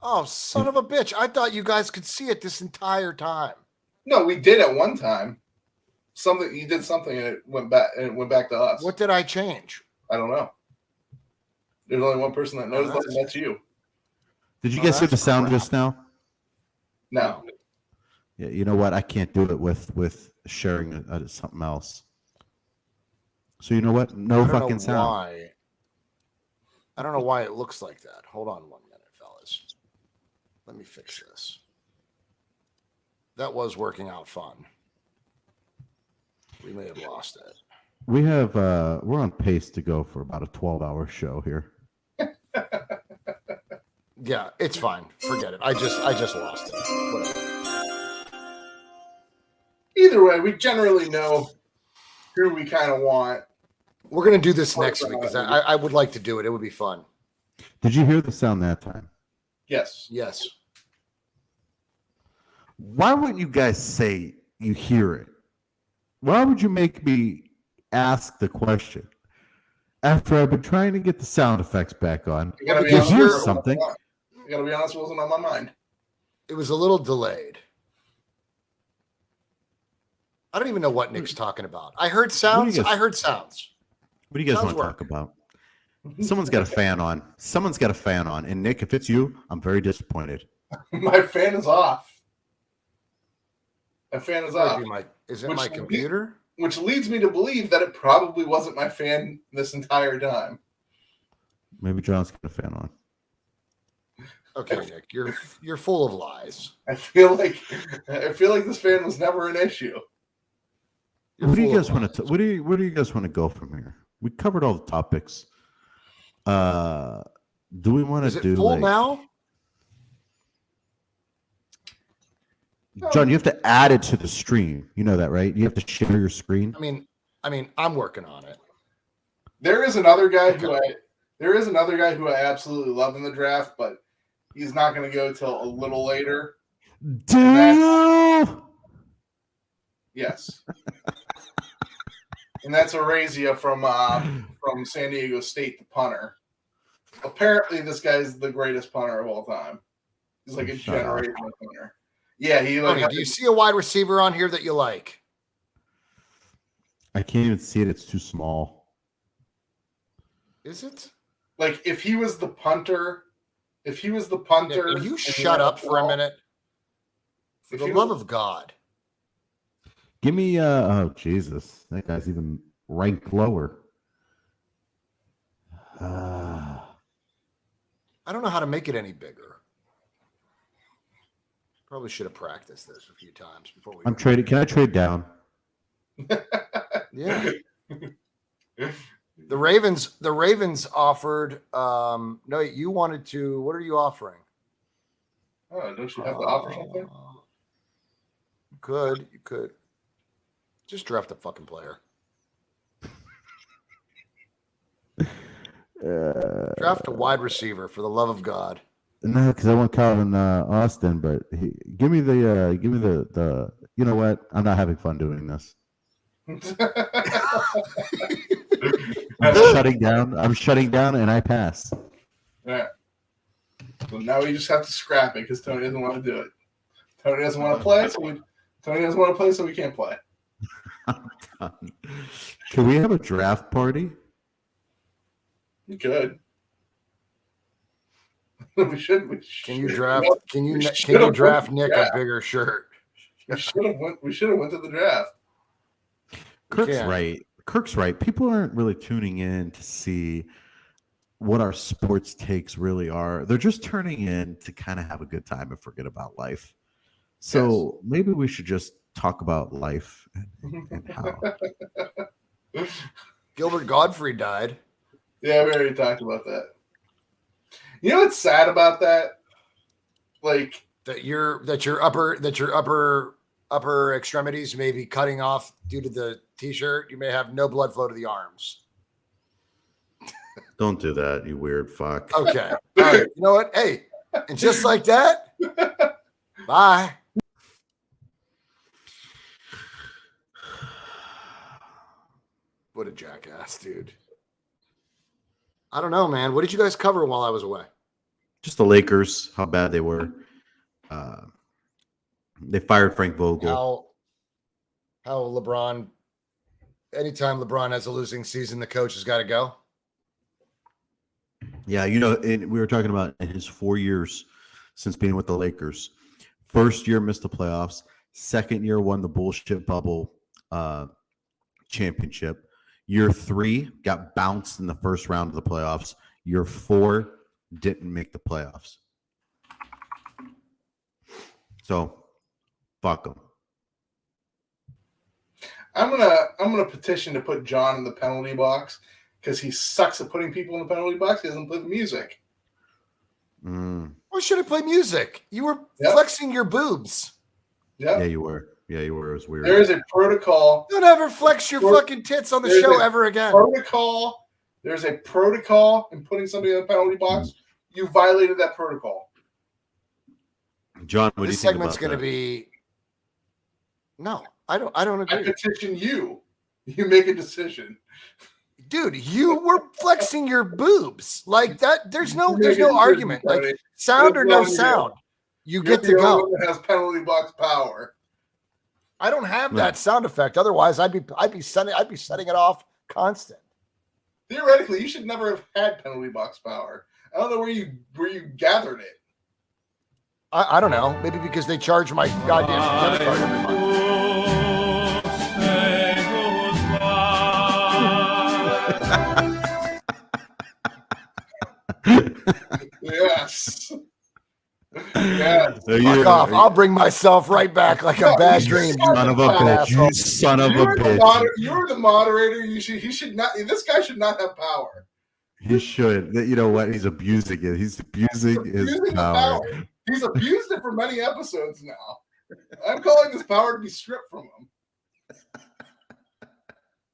Oh, son of a bitch. I thought you guys could see it this entire time. No, we did at one time. You did something and it went back to us. What did I change? I don't know. There's only one person that knows that, and that's you. Did you guys hear the that's sound crap. just now? No. Yeah, you know what? I can't do it with sharing something else. So you know what? No fucking sound. Why. I don't know why it looks like that. Hold on 1 minute, fellas. Let me fix this. That was working out fun. We may have lost it. We have we're on pace to go for about a 12-hour show here. Yeah, it's fine. Forget it. I just lost it. Whatever. Either way, we generally know who we kind of want. We're gonna do this next week because I would like to do it. It would be fun. Did you hear the sound that time? Yes. Yes. Why wouldn't you guys say you hear it? Why would you make me ask the question after I've been trying to get the sound effects back on? You gotta be To honest, hear it wasn't something. on- You gotta be honest, it wasn't on my mind. It was a little delayed. I don't even know what Nick's talking about. I heard sounds. guys- I heard sounds. What do you guys Sounds want to talk about? Someone's got a fan on. Someone's got a fan on. And Nick, if it's you, I'm very disappointed. My fan is off. My fan is off. Is it Which my would be- computer? Which leads me to believe that it probably wasn't my fan this entire time. Maybe John's got a fan on. Okay, Nick, you're full of lies. I feel like this fan was never an issue. What do you full of guys want lies. to? Where do you guys want to go from here? We covered all the topics. Do we want Is to it do full like, now? John, you have to add it to the stream. You know that, right? You have to share your screen. I mean, I'm working on it. There is another guy who I absolutely love in the draft, but he's not going to go till a little later. Do you? Yes. And that's Arazia from San Diego State, the punter. Apparently, this guy's the greatest punter of all time. He's like a generational punter. Yeah, Tony, do you see a wide receiver on here that you like? I can't even see it. It's too small. Is it? Like if he was the punter. Nick, will you shut up for a minute? For the love of God. Give me oh Jesus. That guy's even ranked lower. I don't know how to make it any bigger. Probably should have practiced this a few times before we. I'm trading. Can I trade down? Yeah. The Ravens offered. No, you wanted to. What are you offering? Oh, don't you have to offer something? You could. Just draft a fucking player. Draft a wide receiver for the love of God. No, because I want Calvin Austin, but give me the. You know what? I'm not having fun doing this. I'm shutting down, and I pass. Yeah. Well, now we just have to scrap it because Tony doesn't want to do it. Tony doesn't want to play, so we can't play. Can we have a draft party? We could. we should. Can you draft Nick a bigger shirt? We should have went to the draft. Kirk's right. People aren't really tuning in to see what our sports takes really are. They're just turning in to kind of have a good time and forget about life. So maybe we should just talk about life and how. Gilbert Godfrey died. Yeah, we already talked about that. You know what's sad about that? Like that your upper extremities may be cutting off due to the t-shirt. You may have no blood flow to the arms. Don't do that, you weird fuck. Okay. All right. You know what? Hey, and just like that, bye. What a jackass, dude. I don't know, man. What did you guys cover while I was away? Just the Lakers, how bad they were. They fired Frank Vogel. How LeBron, anytime LeBron has a losing season, the coach has got to go. Yeah, we were talking about in his 4 years since being with the Lakers. First year missed the playoffs. Second year won the bullshit bubble championship. Year 3 got bounced in the first round of the playoffs. Year 4 didn't make the playoffs. So, fuck them. I'm gonna petition to put John in the penalty box because he sucks at putting people in the penalty box. He doesn't play the music. Why should I play music? You were flexing your boobs. Yeah, you were. Yeah, you were. It was weird. There is a protocol. Don't ever flex your fucking tits on the show ever again. There's a protocol in putting somebody in the penalty box. You violated that protocol. John, what do you think about this segment's going to be? No, I don't agree. I petition you. You make a decision. Dude, you were flexing your boobs like that. There's no argument. Like sound or no sound, you get to go. That has penalty box power. I don't have that sound effect. Otherwise, I'd be setting it off constant. Theoretically, you should never have had penalty box power. I don't know where you gathered it. I don't know. Maybe because they charge my goddamn credit card every month. Yes. Yeah. Fuck off. I'll bring myself right back like a bad dream. Son of a bitch. You son of a bitch. You're the moderator. He should not. This guy should not have power. He should. You know what? He's abusing it. He's abusing his Abusing the power. power. He's abused it for many episodes now. I'm calling this power to be stripped from him.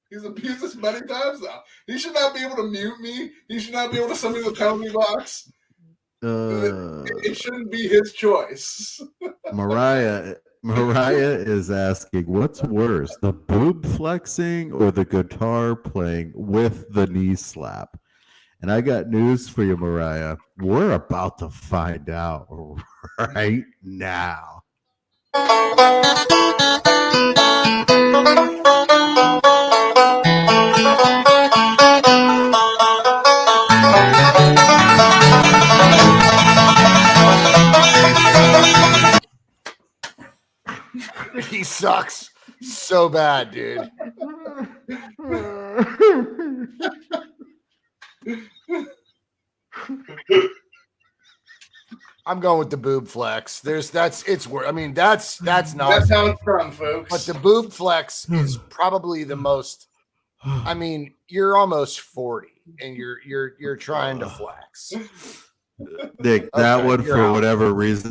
He's abused this many times now. He should not be able to mute me. He should not be able to send me to the penalty box. It shouldn't be his choice. Mariah is asking, what's worse, the boob flexing or the guitar playing with the knee slap? And I got news for you, Mariah. We're about to find out right now. He sucks so bad, dude. I'm going with the boob flex. It's worth. I mean, that's not. That sounds fun, folks. But the boob flex is probably the most. I mean, you're almost 40 and you're trying to flex. Nick, that Okay, one you're for out. whatever reason,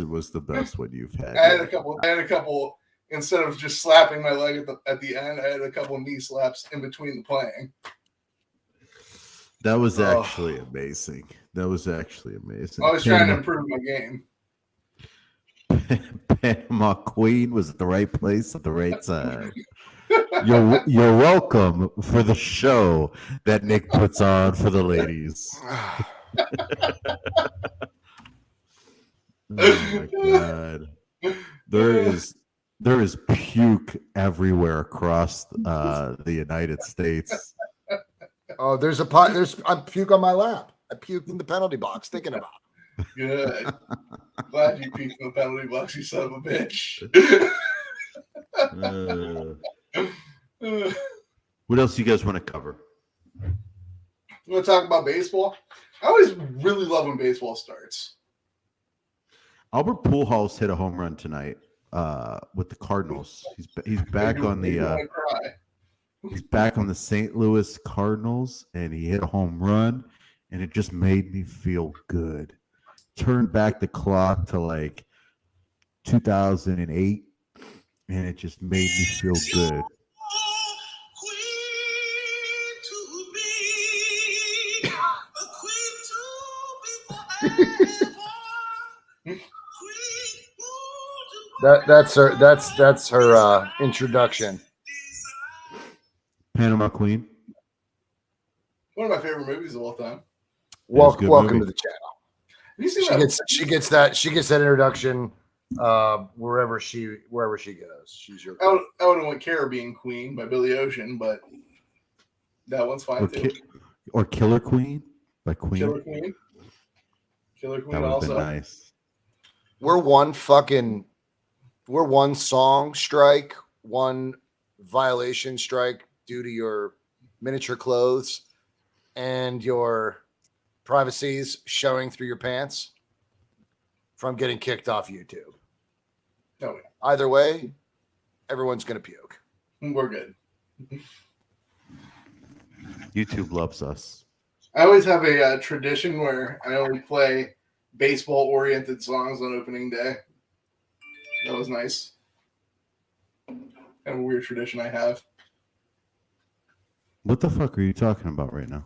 was the best one you've had. I had a couple. Instead of just slapping my leg at the end, I had a couple knee slaps in between the playing. That was actually amazing. That was actually amazing. I was trying to improve my game. Panama Queen was at the right place at the right time. You're welcome for the show that Nick puts on for the ladies. Oh my god. There is puke everywhere across the United States. Oh, there's I'm puke on my lap. I puked in the penalty box thinking about it. Good. Glad you peeked in the penalty box, you son of a bitch. What else do you guys want to cover? You want to talk about baseball? I always really love when baseball starts. Albert Pujols hit a home run tonight with the Cardinals. He's back on the he's back on the St. Louis Cardinals, and he hit a home run, and it just made me feel good. Turned back the clock to like 2008, and it just made me feel good. That's her introduction. Panama Queen. One of my favorite movies of all time. Good Welcome movie. to the channel. Have you seen She gets that introduction wherever she goes. She's your I would have went Caribbean Queen by Billy Ocean, but that one's fine too. Or Killer Queen by Queen. Killer Queen That would have also. been nice. we're one song strike, one violation strike due to your miniature clothes and your privacies showing through your pants from getting kicked off YouTube. No, Either way, everyone's going to puke. we're good. YouTube loves us. I always have a tradition where I only play baseball-oriented songs on opening day. That was nice. Kind of a weird tradition I have. What the fuck are you talking about right now?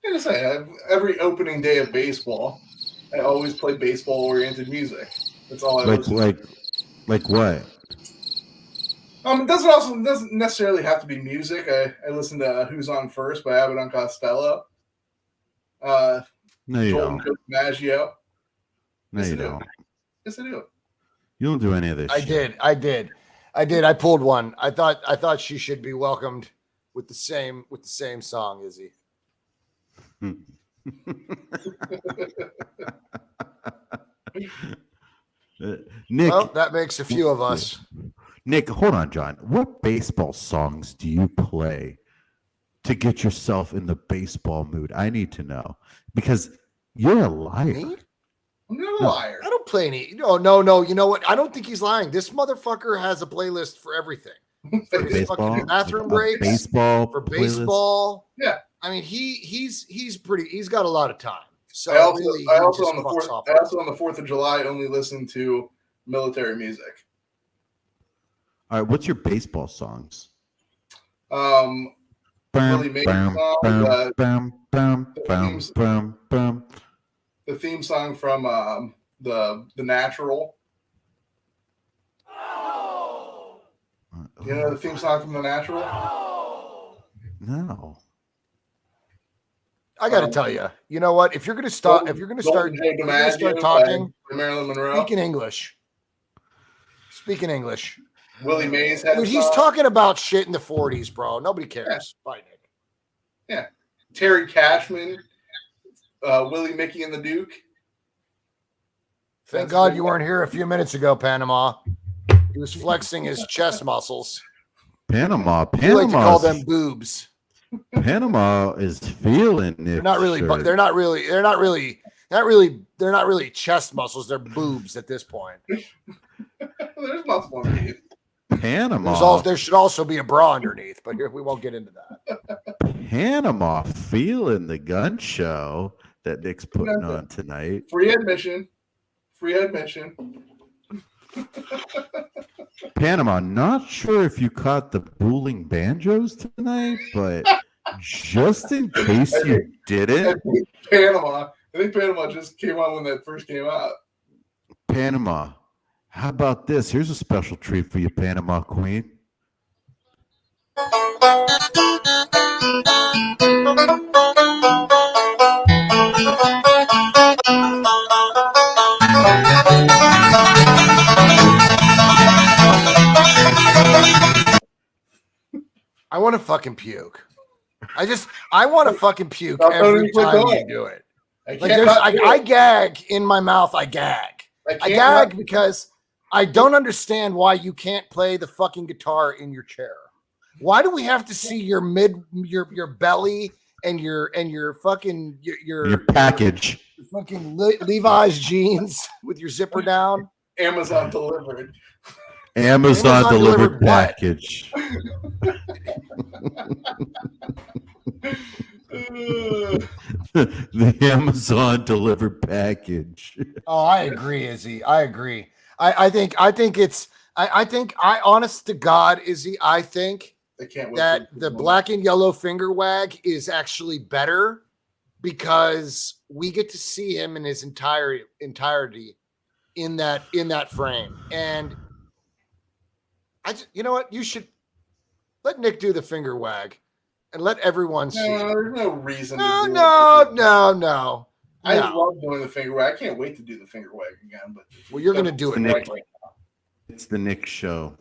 I just say every opening day of baseball, I always play baseball-oriented music. That's all I listen to. Like what? It doesn't necessarily have to be music. I listen to Who's on First by Abbott and Costello. No, you Joel don't. and DiMaggio. No, Yes, you I do. don't. Yes, I do. You don't do any of this. I shit. did. I pulled one. I thought she should be welcomed with the same song, Izzy. Nick, Well, that makes a few of us. Nick, hold on, John. What baseball songs do you play to get yourself in the baseball mood? I need to know because you're a liar. Me? I'm not a liar. I don't play any. No. You know what? I don't think he's lying. This motherfucker has a playlist for everything. For his Baseball, fucking bathroom a breaks, baseball for playlist? baseball. Yeah. I mean, he's pretty. He's got a lot of time. So I also, really, I he also just on the fucks 4th, off. I also on the 4th of July only listen to military music. All right, what's your baseball songs? Willie Mays song, the theme song from the Natural. You know the theme song from The Natural? No. I got to tell you, you know what? If you're gonna start talking, by Marilyn Monroe. Speak in English. Willie Mays had Dude, he's talking about shit in the 40s, bro. Nobody cares. Yeah. Bye, Nick. Yeah. Terry Cashman, Willie, Mickey, and the Duke. Thank God you weren't here a few minutes ago, Panama. He was flexing his chest muscles. Panama. You like to call them boobs. Panama is feeling it. They're not really chest muscles. They're boobs at this point. There's muscle underneath. Panama. There should also be a bra underneath, but here we won't get into that. Panama feeling the gun show that Nick's putting on tonight. Free admission. Panama, not sure if you caught the booling banjos tonight, but just in case you didn't. I think Panama just came on when that first came out. Panama, how about this? Here's a special treat for you, Panama Queen. I want to fucking puke. I want to fucking puke every time you do it. I gag in my mouth. I gag because I don't understand why you can't play the fucking guitar in your chair. Why do we have to see your belly and your fucking your package, your fucking Levi's jeans with your zipper down? Amazon delivered. Amazon delivered package. The Amazon delivered package. Oh, I agree, Izzy. I agree. I think honest to God, Izzy, I think that the black and yellow finger wag is actually better because we get to see him in his entirety in that frame. And you know what? You should let Nick do the finger wag and let everyone see. There's no reason. No. I love doing the finger wag. I can't wait to do the finger wag again. But you're going to do it right now. It's the Nick show.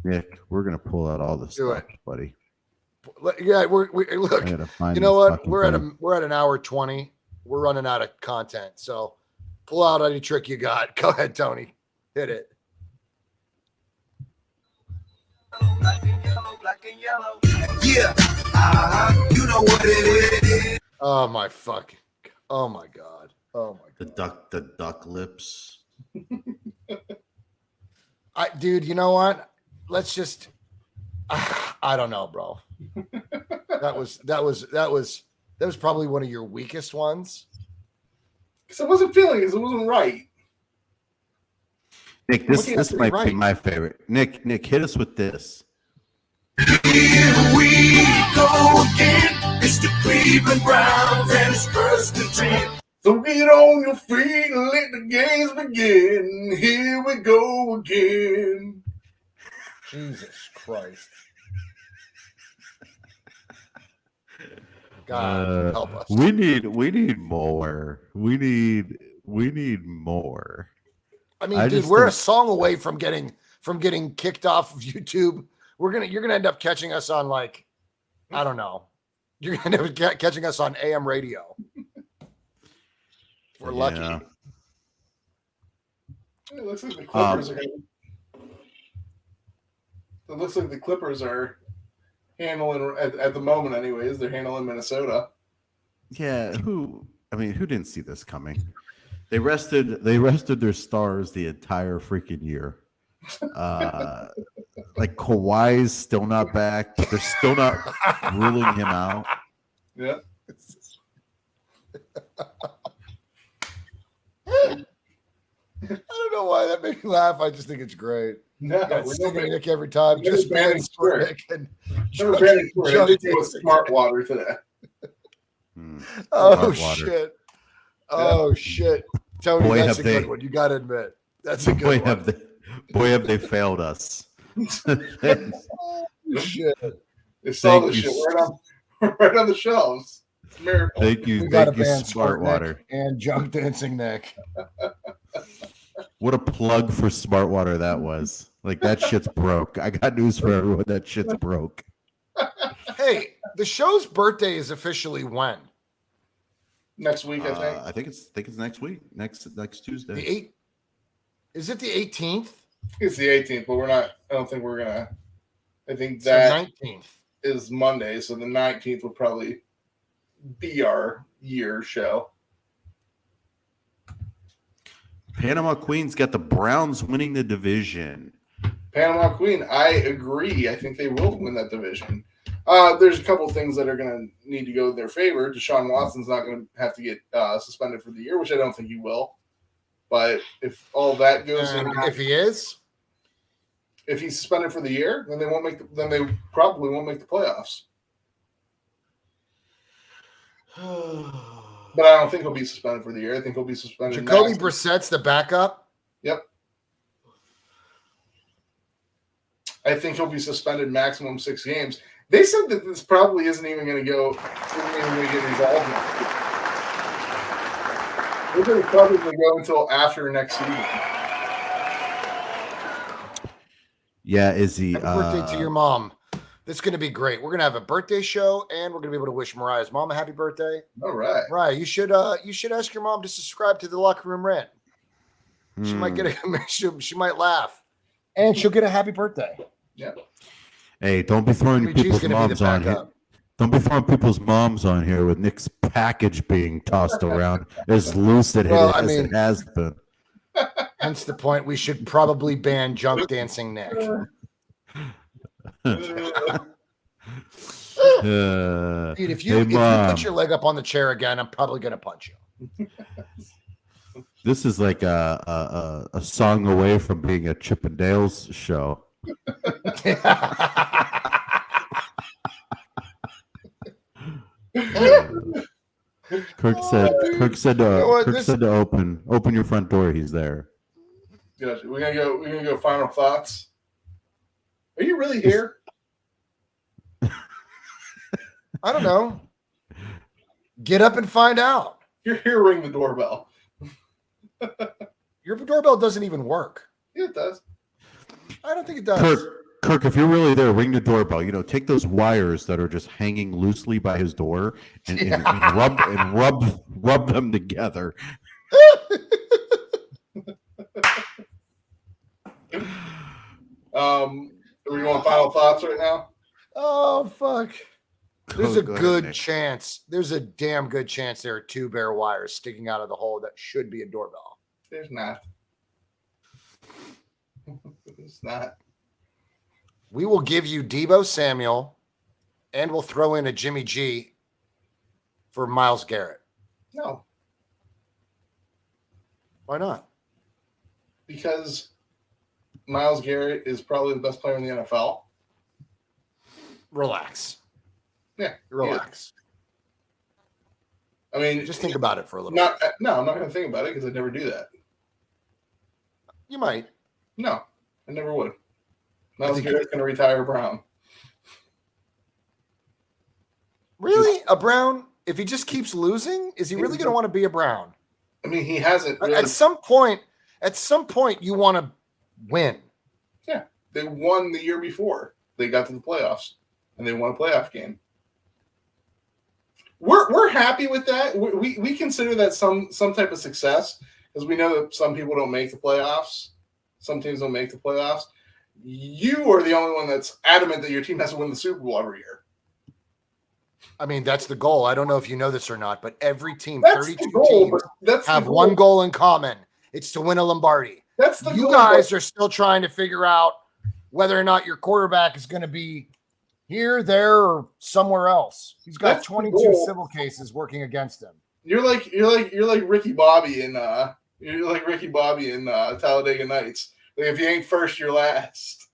Nick, we're going to pull out all the stuff, buddy. Yeah, we look. You know what? We're at an hour 20. We're running out of content, so pull out any trick you got. Go ahead, Tony. Hit it. Black and yellow. Yeah. You know what it is. Oh my God. Oh my God. The duck lips. Dude, you know what? Let's just I don't know, bro. That was probably one of your weakest ones. Because I wasn't feeling it. It wasn't right. Nick, this might be my favorite. Nick, hit us with this. Here we go again. It's the Cleveland Browns and it's first and 10. So get on your feet and let the games begin. Here we go again. Jesus Christ. God help us. We need more. We need more. I mean, dude, we're a song away from getting kicked off of YouTube. You're gonna end up catching us on like, I don't know. You're gonna end up catching us on AM radio. We're lucky. Yeah. It looks like the Clippers are. It looks like the Clippers are handling at the moment, anyways. They're handling Minnesota. Yeah, who didn't see this coming? They rested their stars the entire freaking year. Like Kawhi's still not back. They're still not ruling him out. Yeah. I don't know why that made me laugh. I just think it's great. No, Got we're singing Nick every time. we're Just banning banning Nick. Nick and Never banning for it. I Johnny did it with Dixon. smart water today. Hmm. Oh Smart water. shit! Oh shit! Tony, Boy, that's have a good they- one. You got to admit, that's a good Boy, one. have they failed us. Oh, shit! They saw Thank the you. shit right on the shelves. It's a miracle. Thank We you, got to thank you, ban Smart Water. Nick and Junk Dancing Nick. What a plug for Smart Water that was. Like that shit's broke. I got news for everyone. That shit's broke. Hey, the show's birthday is officially when? Next week, I think. I think it's next week. Next Tuesday. The 8th? Is it the 18th? It's the 18th, but we're not. I don't think we're gonna. I think It's that the 19th. is Monday, so the 19th would probably be our year show. Panama Queens got the Browns winning the division. Panama Queen, I agree. I think they will win that division. There's a couple things that are going to need to go in their favor. Deshaun Watson's not going to have to get suspended for the year, which I don't think he will. But if all that goes in, If he is, if he's suspended for the year, then they won't make. Then they probably won't make the playoffs. But I don't think he'll be suspended for the year. I think he'll be suspended. Jacoby next. Brissett's the backup. Yep. I think he'll be suspended maximum 6 games. They said that this probably isn't even going to go. Isn't even going to get involved. They're going to probably go until after next season. Yeah, Izzy. Happy birthday to your mom. This is going to be great. We're going to have a birthday show, and we're going to be able to wish Mariah's mom a happy birthday. All right. Mariah, you should ask your mom to subscribe to the Locker Room Rant. She might get she might laugh, and she'll get a happy birthday. Yeah. Hey, don't be throwing Jimmy G's people's gonna be the moms on here. backup. Don't be throwing people's moms on here with Nick's package being tossed around as loose as Well, I it mean- has been. Hence the point. We should probably ban Junk Dancing Nick. Dude, if you Mom, put your leg up on the chair again, I'm probably going to punch you. this is like a song away from being a Chippendales show. Kirk said know what, Kirk said to open your front door. He's there. Gotcha. We're gonna go final thoughts. Are you really here? I don't know. Get up and find out. You're here. Ring the doorbell. Your doorbell doesn't even work. Yeah, it does. I don't think it does. Kirk, if you're really there, ring the doorbell. You know, take those wires that are just hanging loosely by his door and rub them together. Are we going final thoughts right now? Oh, fuck. There's a Go ahead, good Nick. chance. There's a damn good chance there are 2 bare wires sticking out of the hole that should be a doorbell. There's not. It's not. We will give you Debo Samuel, and we'll throw in a Jimmy G for Myles Garrett. No, Why not? because Myles Garrett is probably the best player in the NFL. Relax. Yeah, Relax. I mean, Just think about it for a little not. No, I'm not going to think about it because I never do that. You might. No, I never would. Myles think- Garrett's going to retire Brown. Really? A Brown? If he just keeps losing, is he really going to want to be a Brown? I mean, he hasn't really. At some point, you want to win. They won the year before. They got to the playoffs, and they won a playoff game. We're happy with that. We consider that some type of success because we know that some people don't make the playoffs. Some teams don't make the playoffs. You are the only one that's adamant that your team has to win the Super Bowl every year. I mean, that's the goal. I don't know if you know this or not, but every team, That's 32 the goal. teams, But that's have the goal. one goal in common. It's to win a Lombardi. That's the You goal. guys are still trying to figure out whether or not your quarterback is going to be here, there, or somewhere else. He's got That's 22 cool. civil cases working against him. You're like Ricky Bobby in Talladega Nights. Like if you ain't first, you're last.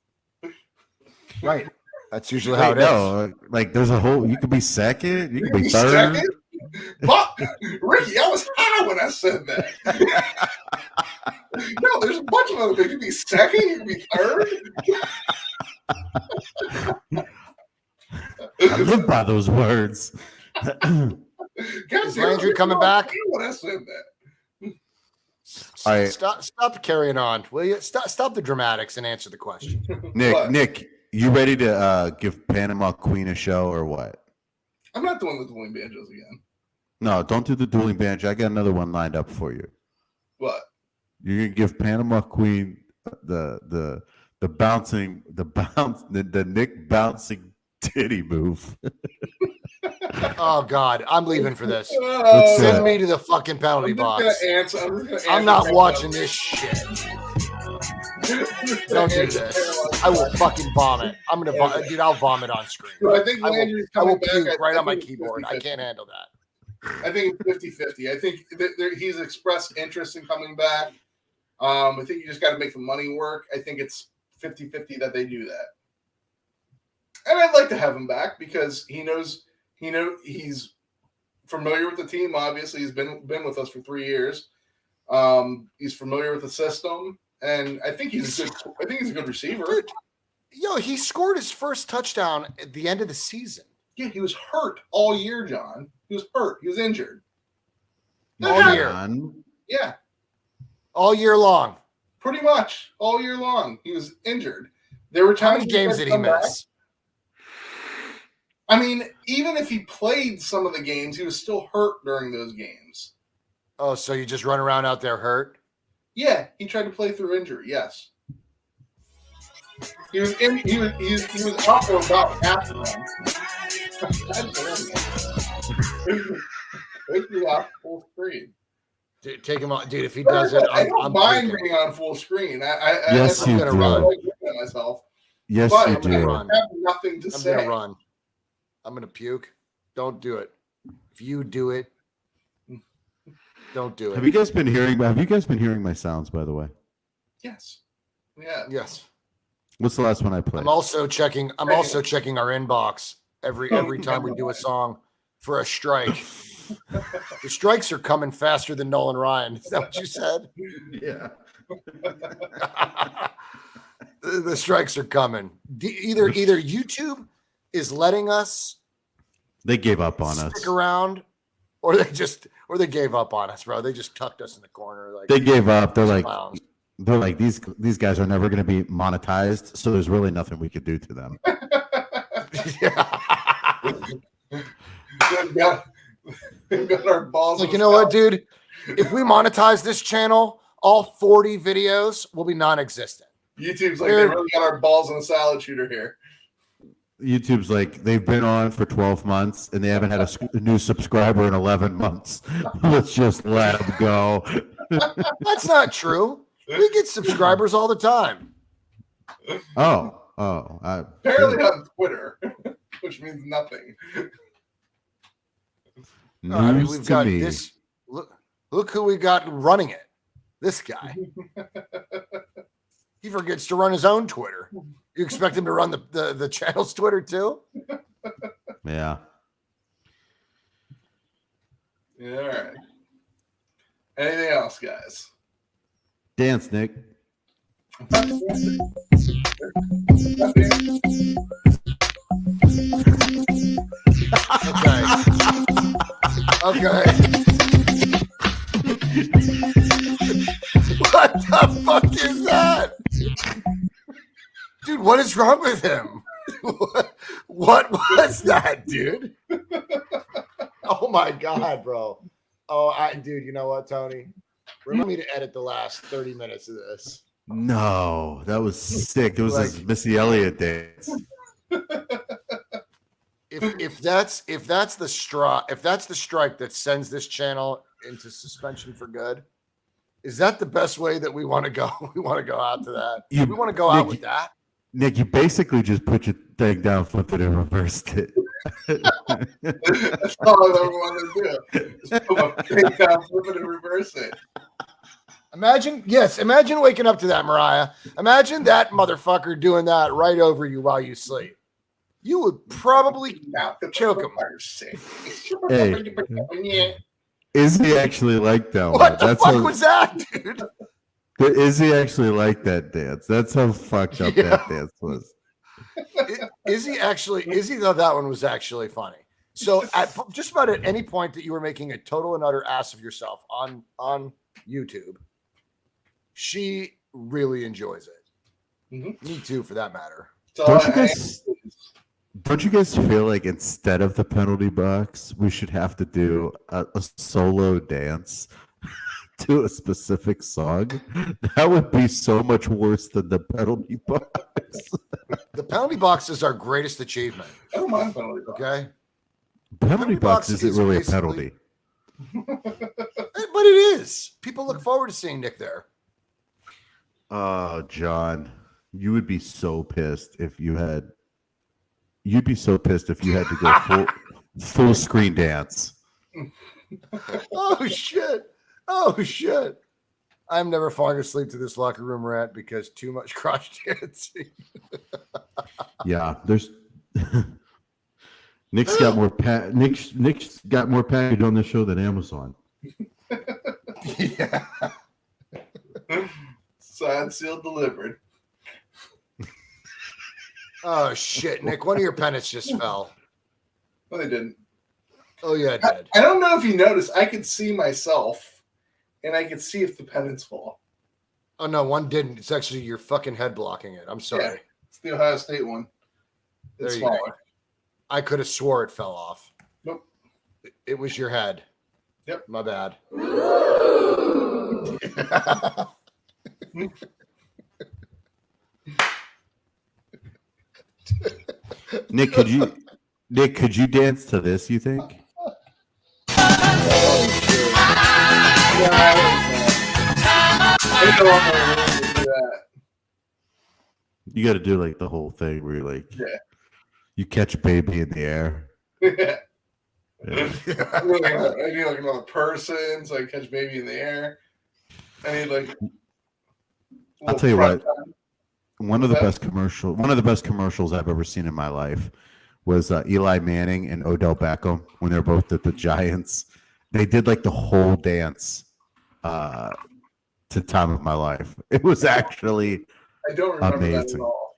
Right. That's usually how it is. No, like there's a whole. You could be second. You could be third. Second? But Ricky, I was high when I said that. No, there's a bunch of other things. You can be second, you can be third. I live by those words. Is Landry coming back? When I said that. All right. Stop carrying on, will you? Stop the dramatics and answer the question. Nick, you ready to give Panama Queen a show or what? I'm not doing the dueling banjos again. No, don't do the dueling banjo. I got another one lined up for you. What? You're gonna give Panama Queen the Nick bouncing titty move. Oh God, I'm leaving for this. Let's Send me to the fucking penalty box. I'm not watching this shit. Don't do this. I will fucking vomit. I'm gonna vomit, dude. I'll vomit on screen. I think Landry's I will coming back. puke right on my keyboard. I can't handle that. I think it's 50-50. I think he's expressed interest in coming back. I think you just got to make the money work. I think it's 50-50 that they do that. And I'd like to have him back because he's familiar with the team. Obviously, he's been with us for 3 years. He's familiar with the system, and I think he's a good receiver. Dude, he scored his first touchdown at the end of the season. Yeah, he was hurt all year, John. He was hurt. He was injured. All year. Yeah. All year long. Pretty much all year long. He was injured. There were times. How many games did he miss? I mean, even if he played some of the games, he was still hurt during those games. Oh, so you just run around out there hurt? Yeah, he tried to play through injury. Yes. He was out for about half of them. He off full screen. Dude, take him on, dude. If he does it, I don't I'm mind puking. being on full screen. Yes, you gonna do. run. Myself. Yes, But you I'm gonna do. run. I have nothing to I'm say. gonna run. I'm gonna puke. Don't do it. If you do it, don't do it. Have you guys been hearing my sounds, by the way? Yes. Yeah. Yes. What's the last one I played? I'm also checking our inbox every time we do a song for a strike. The strikes are coming faster than Nolan Ryan. Is that what you said? Yeah. The strikes are coming. Either YouTube is letting us They gave up on stick us. around, or they gave up on us, bro. They just tucked us in the corner. Like They gave up. They're clowns. like these guys are never going to be monetized, so there's really nothing we could do to them. Yeah. They've got our balls. Like, you know what, dude? If we monetize this channel, all 40 videos will be non-existent. YouTube's like, they really got our balls in a salad shooter here. YouTube's like, they've been on for 12 months and they haven't had a new subscriber in 11 months. Let's just let them go. That's not true. We get subscribers all the time. Apparently on Twitter, which means nothing. News I mean, we've to got me. this. Look who we got running it. This guy. He forgets to run his own Twitter. You expect him to run the channel's Twitter too? Yeah. Yeah, all right. Anything else, guys? Dance, Nick. Okay. Okay. What the fuck is that? Dude, what is wrong with him? What was that, dude? Oh my God, bro. Dude, you know what, Tony? Remind me to edit the last 30 minutes of this. No, that was sick. It was like Missy Elliott dance. If that's the strike that sends this channel into suspension for good, is that the best way that we want to go? We want to go out to that. We want to go out with that. Nick, you basically just put your thing down, flipped it, and reversed it. That's all I ever wanted to do. Just put my thing down, flip it, and reverse it. Imagine waking up to that, Mariah. Imagine that motherfucker doing that right over you while you sleep. You would probably choke him. Hey. Izzy actually liked that one. What the fuck was that, dude? Izzy actually liked that dance. That's how fucked up that dance was. Izzy thought that one was actually funny. So at just about at any point that you were making a total and utter ass of yourself on YouTube, she really enjoys it. Mm-hmm. Me too, for that matter. So Don't you guys feel like instead of the penalty box, we should have to do a solo dance to a specific song? That would be so much worse than the penalty box. The penalty box is our greatest achievement. I don't mind penalty box. Okay. Penalty box isn't is really a basically- penalty. But it is. People look forward to seeing Nick there. Oh, John, you would be so pissed if you had. You'd be so pissed if you had to go full screen dance. Oh shit! I'm never falling asleep to this locker room rant because too much crotch dancing. Yeah, there's. Nick's got more package on this show than Amazon. Yeah. Signed, sealed, delivered. Oh shit, Nick! One of your pennants just fell. No, they didn't. Oh yeah, it did. I don't know if you noticed. I could see myself, and I could see if the pennants fall. Oh no, one didn't. It's actually your fucking head blocking it. I'm sorry. Yeah, it's the Ohio State one. It's There you go. smaller. I could have swore it fell off. Nope. It was your head. Yep. My bad. Nick, could you dance to this, you think? I don't know if I'm willing to do that. You got to do like the whole thing where you're like, Yeah. you catch baby in the air. Yeah. Yeah. I need like another person so I can catch baby in the air. I need like. I'll tell you what. time. One of the best commercials I've ever seen in my life was Eli Manning and Odell Beckham when they're both at the Giants. They did like the whole dance to "Time of My Life." It was actually I don't remember that at amazing. all.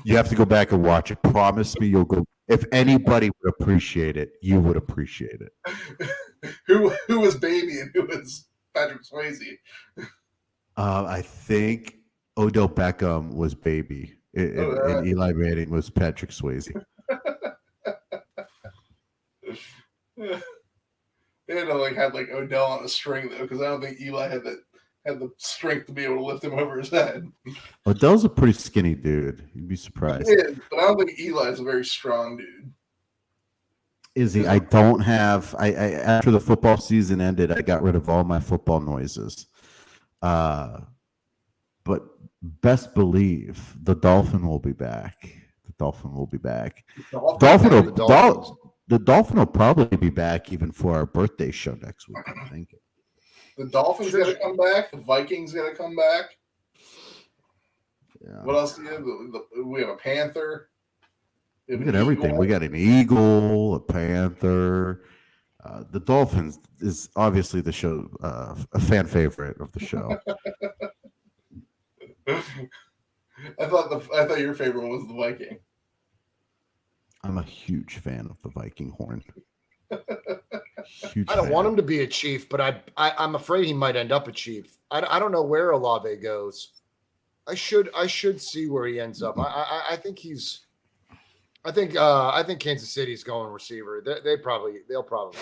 You have to go back and watch it. Promise me you'll go. If anybody would appreciate it, you would appreciate it. Who was baby and who was Patrick Swayze? I think Odell Beckham was baby, and Eli Manning was Patrick Swayze. They had to have Odell on a string though, because I don't think Eli had the strength to be able to lift him over his head. Odell's a pretty skinny dude. You'd be surprised. He is, but I don't think Eli's a very strong dude. Is he? I don't have. I after the football season ended, I got rid of all my football noises. But best believe the Dolphin will be back. The Dolphin will be back. The Dolphin will probably be back even for our birthday show next week, I think. The Dolphins got to come back. The Vikings got to come back. Yeah. What else do we have? We have a Panther. We got everything. We got an eagle, a panther. The Dolphins is obviously the show, a fan favorite of the show. I thought your favorite one was the Viking. I'm a huge fan of the Viking horn. I don't want him to be a chief, but I'm afraid he might end up a chief. I don't know where Olave goes. I should see where he ends up. I think Kansas City's going receiver. They'll probably go out.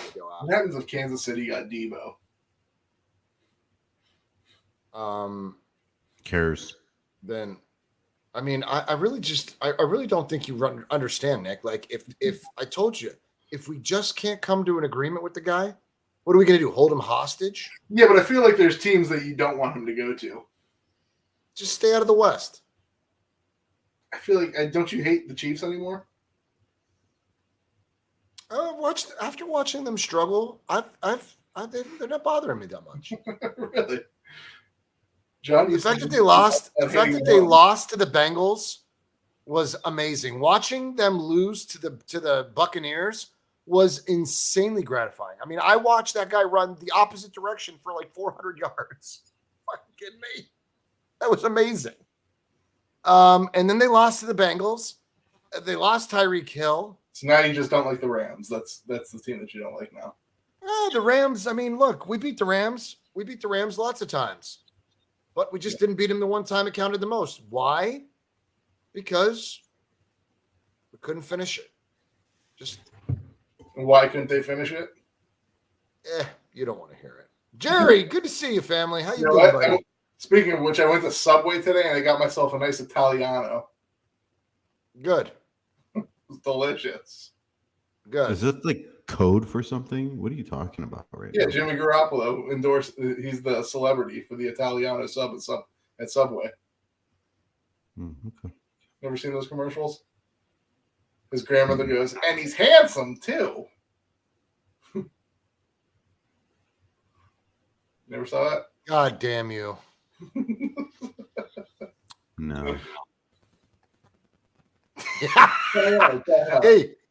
What happens if Kansas City got Debo? Cares. Then, I mean, I really don't think you understand, Nick. Like, if I told you, if we just can't come to an agreement with the guy, what are we going to do? Hold him hostage? Yeah, but I feel like there's teams that you don't want him to go to. Just stay out of the West. I feel like don't you hate the Chiefs anymore? After watching them struggle, they're not bothering me that much. Really, John. The fact that they lost to the Bengals was amazing. Watching them lose to the Buccaneers was insanely gratifying. I mean, I watched that guy run the opposite direction for like 400 yards. Fucking kidding me? That was amazing. And then they lost to the Bengals. They lost Tyreek Hill. So now you just don't like the Rams. That's the team that you don't like now. The Rams, I mean, look, we beat the Rams. We beat the Rams lots of times. But we just didn't beat them the one time it counted the most. Why? Because we couldn't finish it. Just why couldn't they finish it? You don't want to hear it. Jerry, good to see you, family. How you doing, what? buddy? Speaking of which, I went to Subway today and I got myself a nice Italiano. Good. It's delicious. Good. Is it like code for something? What are you talking about right Yeah, now? Jimmy Garoppolo endorsed. He's the celebrity for the Italiano sub at Subway. Okay. Never seen those commercials? His grandmother goes, and he's handsome too. Never saw that? God damn you. No.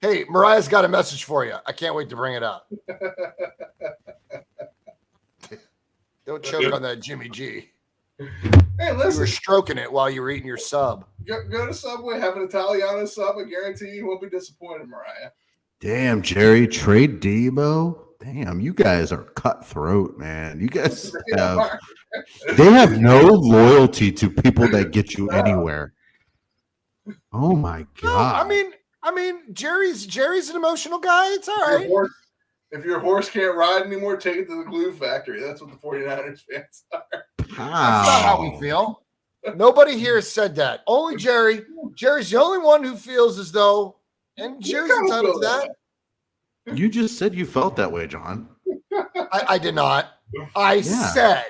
Hey, Mariah's got a message for you. I can't wait to bring it up. Don't choke on that Jimmy G. Hey, You listen. were stroking it while you were eating your sub. Go to Subway, have an Italiano sub. I guarantee you won't be disappointed, Mariah. Damn, Jerry, trade Debo. Damn, you guys are cutthroat, man. You guys they have no loyalty to people that get you anywhere. Oh my God. No, I mean, Jerry's an emotional guy. It's all right. If your horse can't ride anymore, take it to the glue factory. That's what the 49ers fans are. That's not how we feel. Nobody here has said that. Only Jerry. Jerry's the only one who feels as though, and Jerry's entitled to that. You just said you felt that way, John. I did not. I said,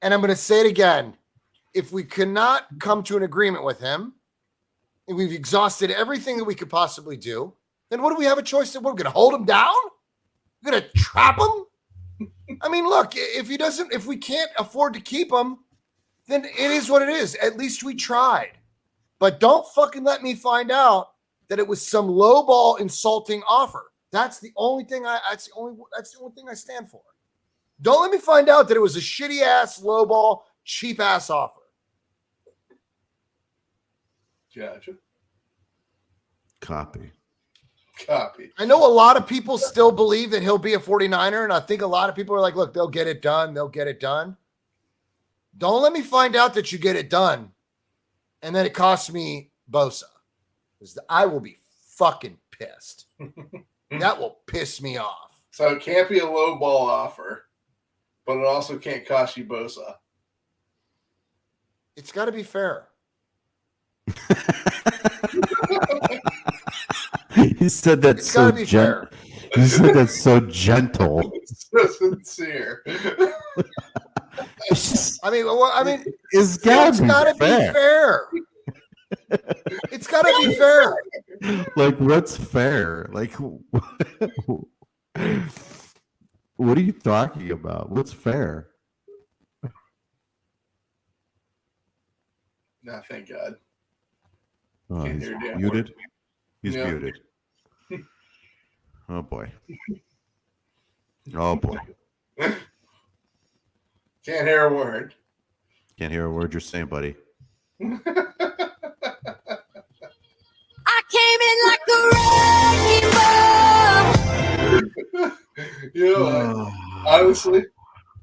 and I'm going to say it again, if we cannot come to an agreement with him, and we've exhausted everything that we could possibly do, then what do we have a choice that we're going to hold him down? We're going to trap him? I mean, look, if we can't afford to keep him, then it is what it is. At least we tried. But don't fucking let me find out that it was some lowball insulting offer. That's the only thing that's the only thing I stand for. Don't let me find out that it was a shitty ass lowball, cheap ass offer. Gotcha. Copy. I know a lot of people still believe that he'll be a 49er, and I think a lot of people are like, look, they'll get it done. They'll get it done. Don't let me find out that you get it done, and then it costs me Bosa. Because I will be fucking pissed. That will piss me off. So it can't be a low ball offer, but it also can't cost you Bosa. It's got to be fair. He said that It's so got to be fair. He said that so gentle. So sincere. I mean, It's got gotta to be be fair. fair. It's got to be fair. Like, what's fair? Like, what are you talking about? What's fair? No, thank God. Oh, Can't he's hear your damn muted. word. He's Yeah. muted. Oh boy. Oh boy. Can't hear a word. Can't hear a word you're saying, buddy. I came in like a wrecking ball. You know, honestly,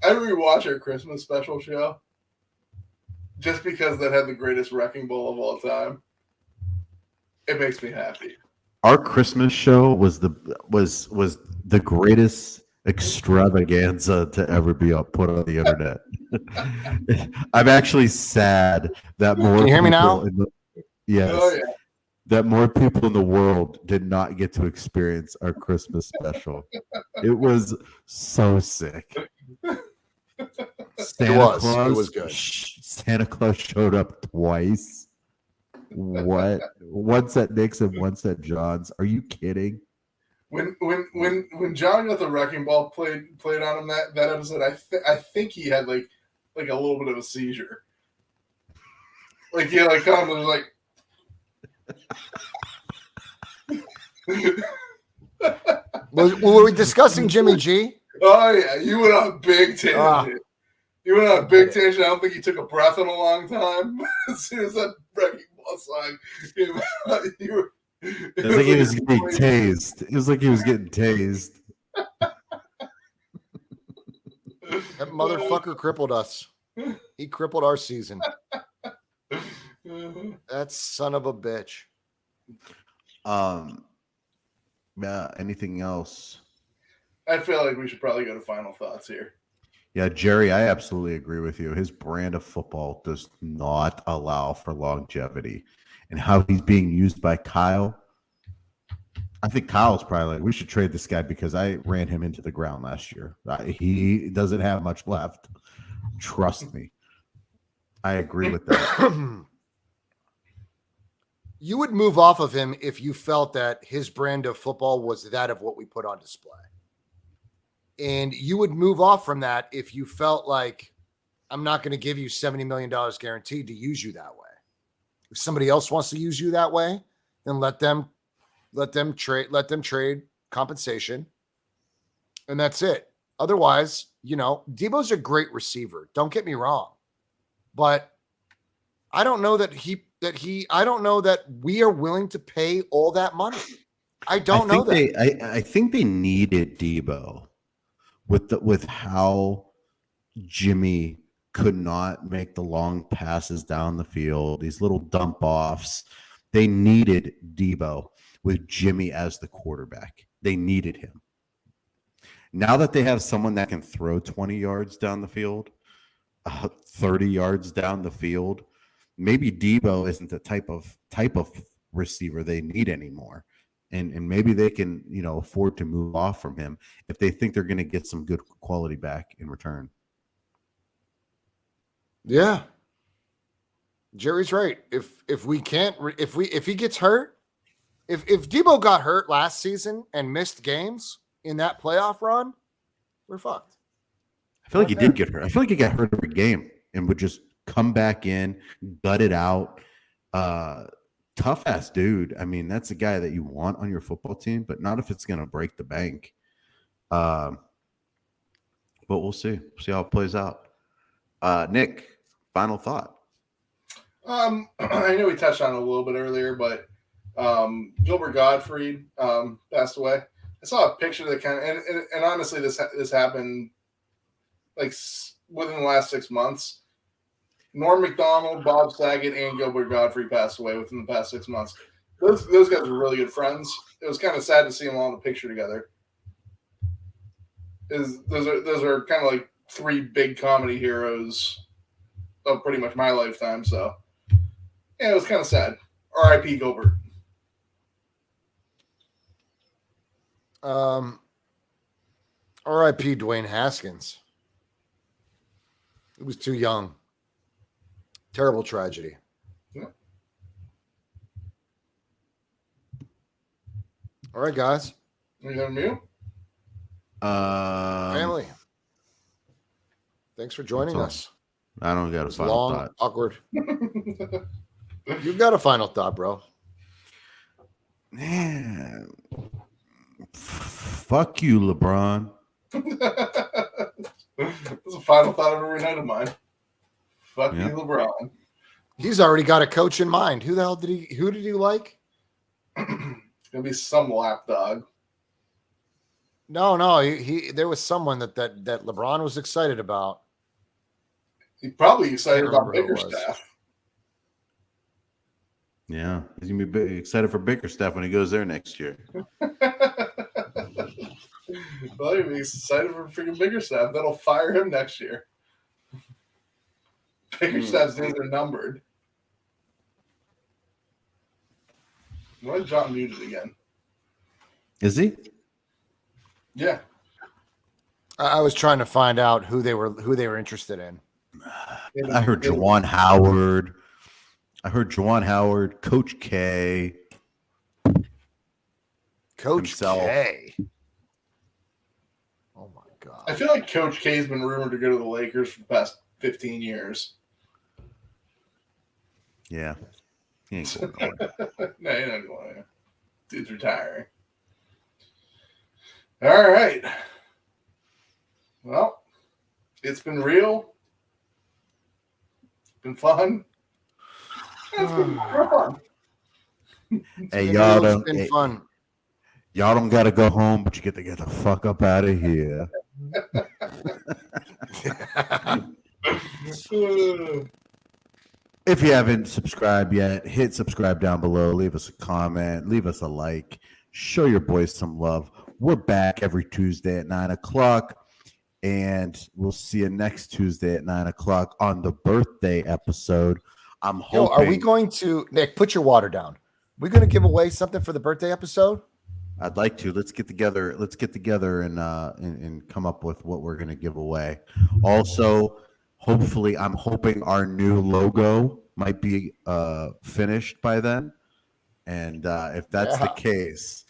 I rewatch our Christmas special show just because that had the greatest wrecking ball of all time. It makes me happy. Our Christmas show was the greatest extravaganza to ever be put on the internet. I'm actually sad that more. Can you hear me now? Yes. Oh, yeah. That more people in the world did not get to experience our Christmas special. It was so sick. Santa Claus, It was good. Santa Claus showed up twice. What? Once at Nick's and once at John's. Are you kidding? When John got the wrecking ball played on him that episode, I think he had like a little bit of a seizure. Like he like kind of was like. Were we discussing Jimmy G? Oh yeah, you went on a big tangent. You went on a big tangent. I don't think you took a breath in a long time. As soon as that wrecking ball song came out, you were. It was like he was getting tased. It was like he was getting tased. That motherfucker crippled us. He crippled our season. That son of a bitch. Yeah, anything else? I feel like we should probably go to final thoughts here. Yeah, Jerry, I absolutely agree with you. His brand of football does not allow for longevity. And how he's being used by Kyle, I think Kyle's probably like, we should trade this guy because I ran him into the ground last year. He doesn't have much left. Trust me. I agree with that. You would move off of him if you felt that his brand of football was that of what we put on display. And you would move off from that if you felt like, I'm not going to give you $70 million guaranteed to use you that way. If somebody else wants to use you that way, then let them trade compensation. And that's it. Otherwise, Debo's a great receiver. Don't get me wrong. But I don't know that I don't know that we are willing to pay all that money. I don't know that. I think they needed Debo with how Jimmy could not make the long passes down the field, these little dump offs. They needed Debo with Jimmy as the quarterback. They needed him. Now that they have someone that can throw 20 yards down the field, 30 yards down the field, maybe Debo isn't the type of receiver they need anymore. And maybe they can, afford to move off from him if they think they're going to get some good quality back in return. Yeah. Jerry's right. If he gets hurt, if Debo got hurt last season and missed games in that playoff run, we're fucked. I feel like he did get hurt. I feel like he got hurt every game and would just come back in, gut it out. Tough ass dude. I mean, that's a guy that you want on your football team, but not if it's going to break the bank. But we'll see. See how it plays out. Nick, final thought. I know we touched on it a little bit earlier, but Gilbert Gottfried passed away. I saw a picture that kind of, and honestly, this happened like within the last 6 months. Norm Macdonald, Bob Saget, and Gilbert Gottfried passed away within the past 6 months. Those guys were really good friends. It was kind of sad to see them all in a picture together. Those are kind of like three big comedy heroes of pretty much my lifetime. So yeah, it was kind of sad. R.I.P. Gilbert. R.I.P. Dwayne Haskins. He was too young. Terrible tragedy. Yeah. All right, guys. You got me? Family. Thanks for joining us. I don't got a final long, thought. Awkward. You've got a final thought, bro. Man, fuck you, LeBron. That's a final thought of every night of mine. Fuck you, LeBron. He's already got a coach in mind. Who did he like? It's gonna be some lapdog. No. He there was someone that LeBron was excited about. He's probably excited about Bickerstaff. Yeah, he's gonna be excited for Bickerstaff when he goes there next year. Well, he'll be excited for freaking Bickerstaff. That'll fire him next year. Bickerstaff's days are numbered. Why is John muted again? Is he? Yeah. I was trying to find out who they were interested in. I heard Juwan Howard. I heard Juwan Howard, Coach K. Coach Himself. K. Oh my God. I feel like Coach K has been rumored to go to the Lakers for the past 15 years. Yeah. He ain't going nowhere. No, he's not going. Dude's retiring. All right. Well, it's been real. It's been fun. It's been fun. Hey, It's y'all been don't, hey, fun. y'all don't got to go home, but you get to get the fuck up out of here. If you haven't subscribed yet, hit subscribe down below. Leave us a comment. Leave us a like. Show your boys some love. We're back every Tuesday at 9 o'clock. And we'll see you next Tuesday at 9 o'clock on the birthday episode. I'm Yo, hoping. are we going to, Nick, put your water down. We're going to give away something for the birthday episode? I'd like to. Let's get together and come up with what we're going to give away. Also, hopefully, I'm hoping our new logo might be finished by then. And if that's the case,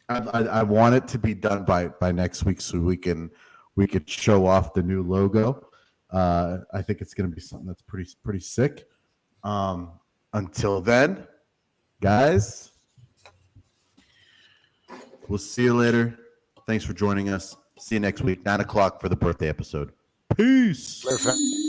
I want it to be done by next week so we could show off the new logo. I think it's going to be something that's pretty sick. Until then, guys, we'll see you later. Thanks for joining us. See you next week, 9 o'clock for the birthday episode. Peace. Later, fam.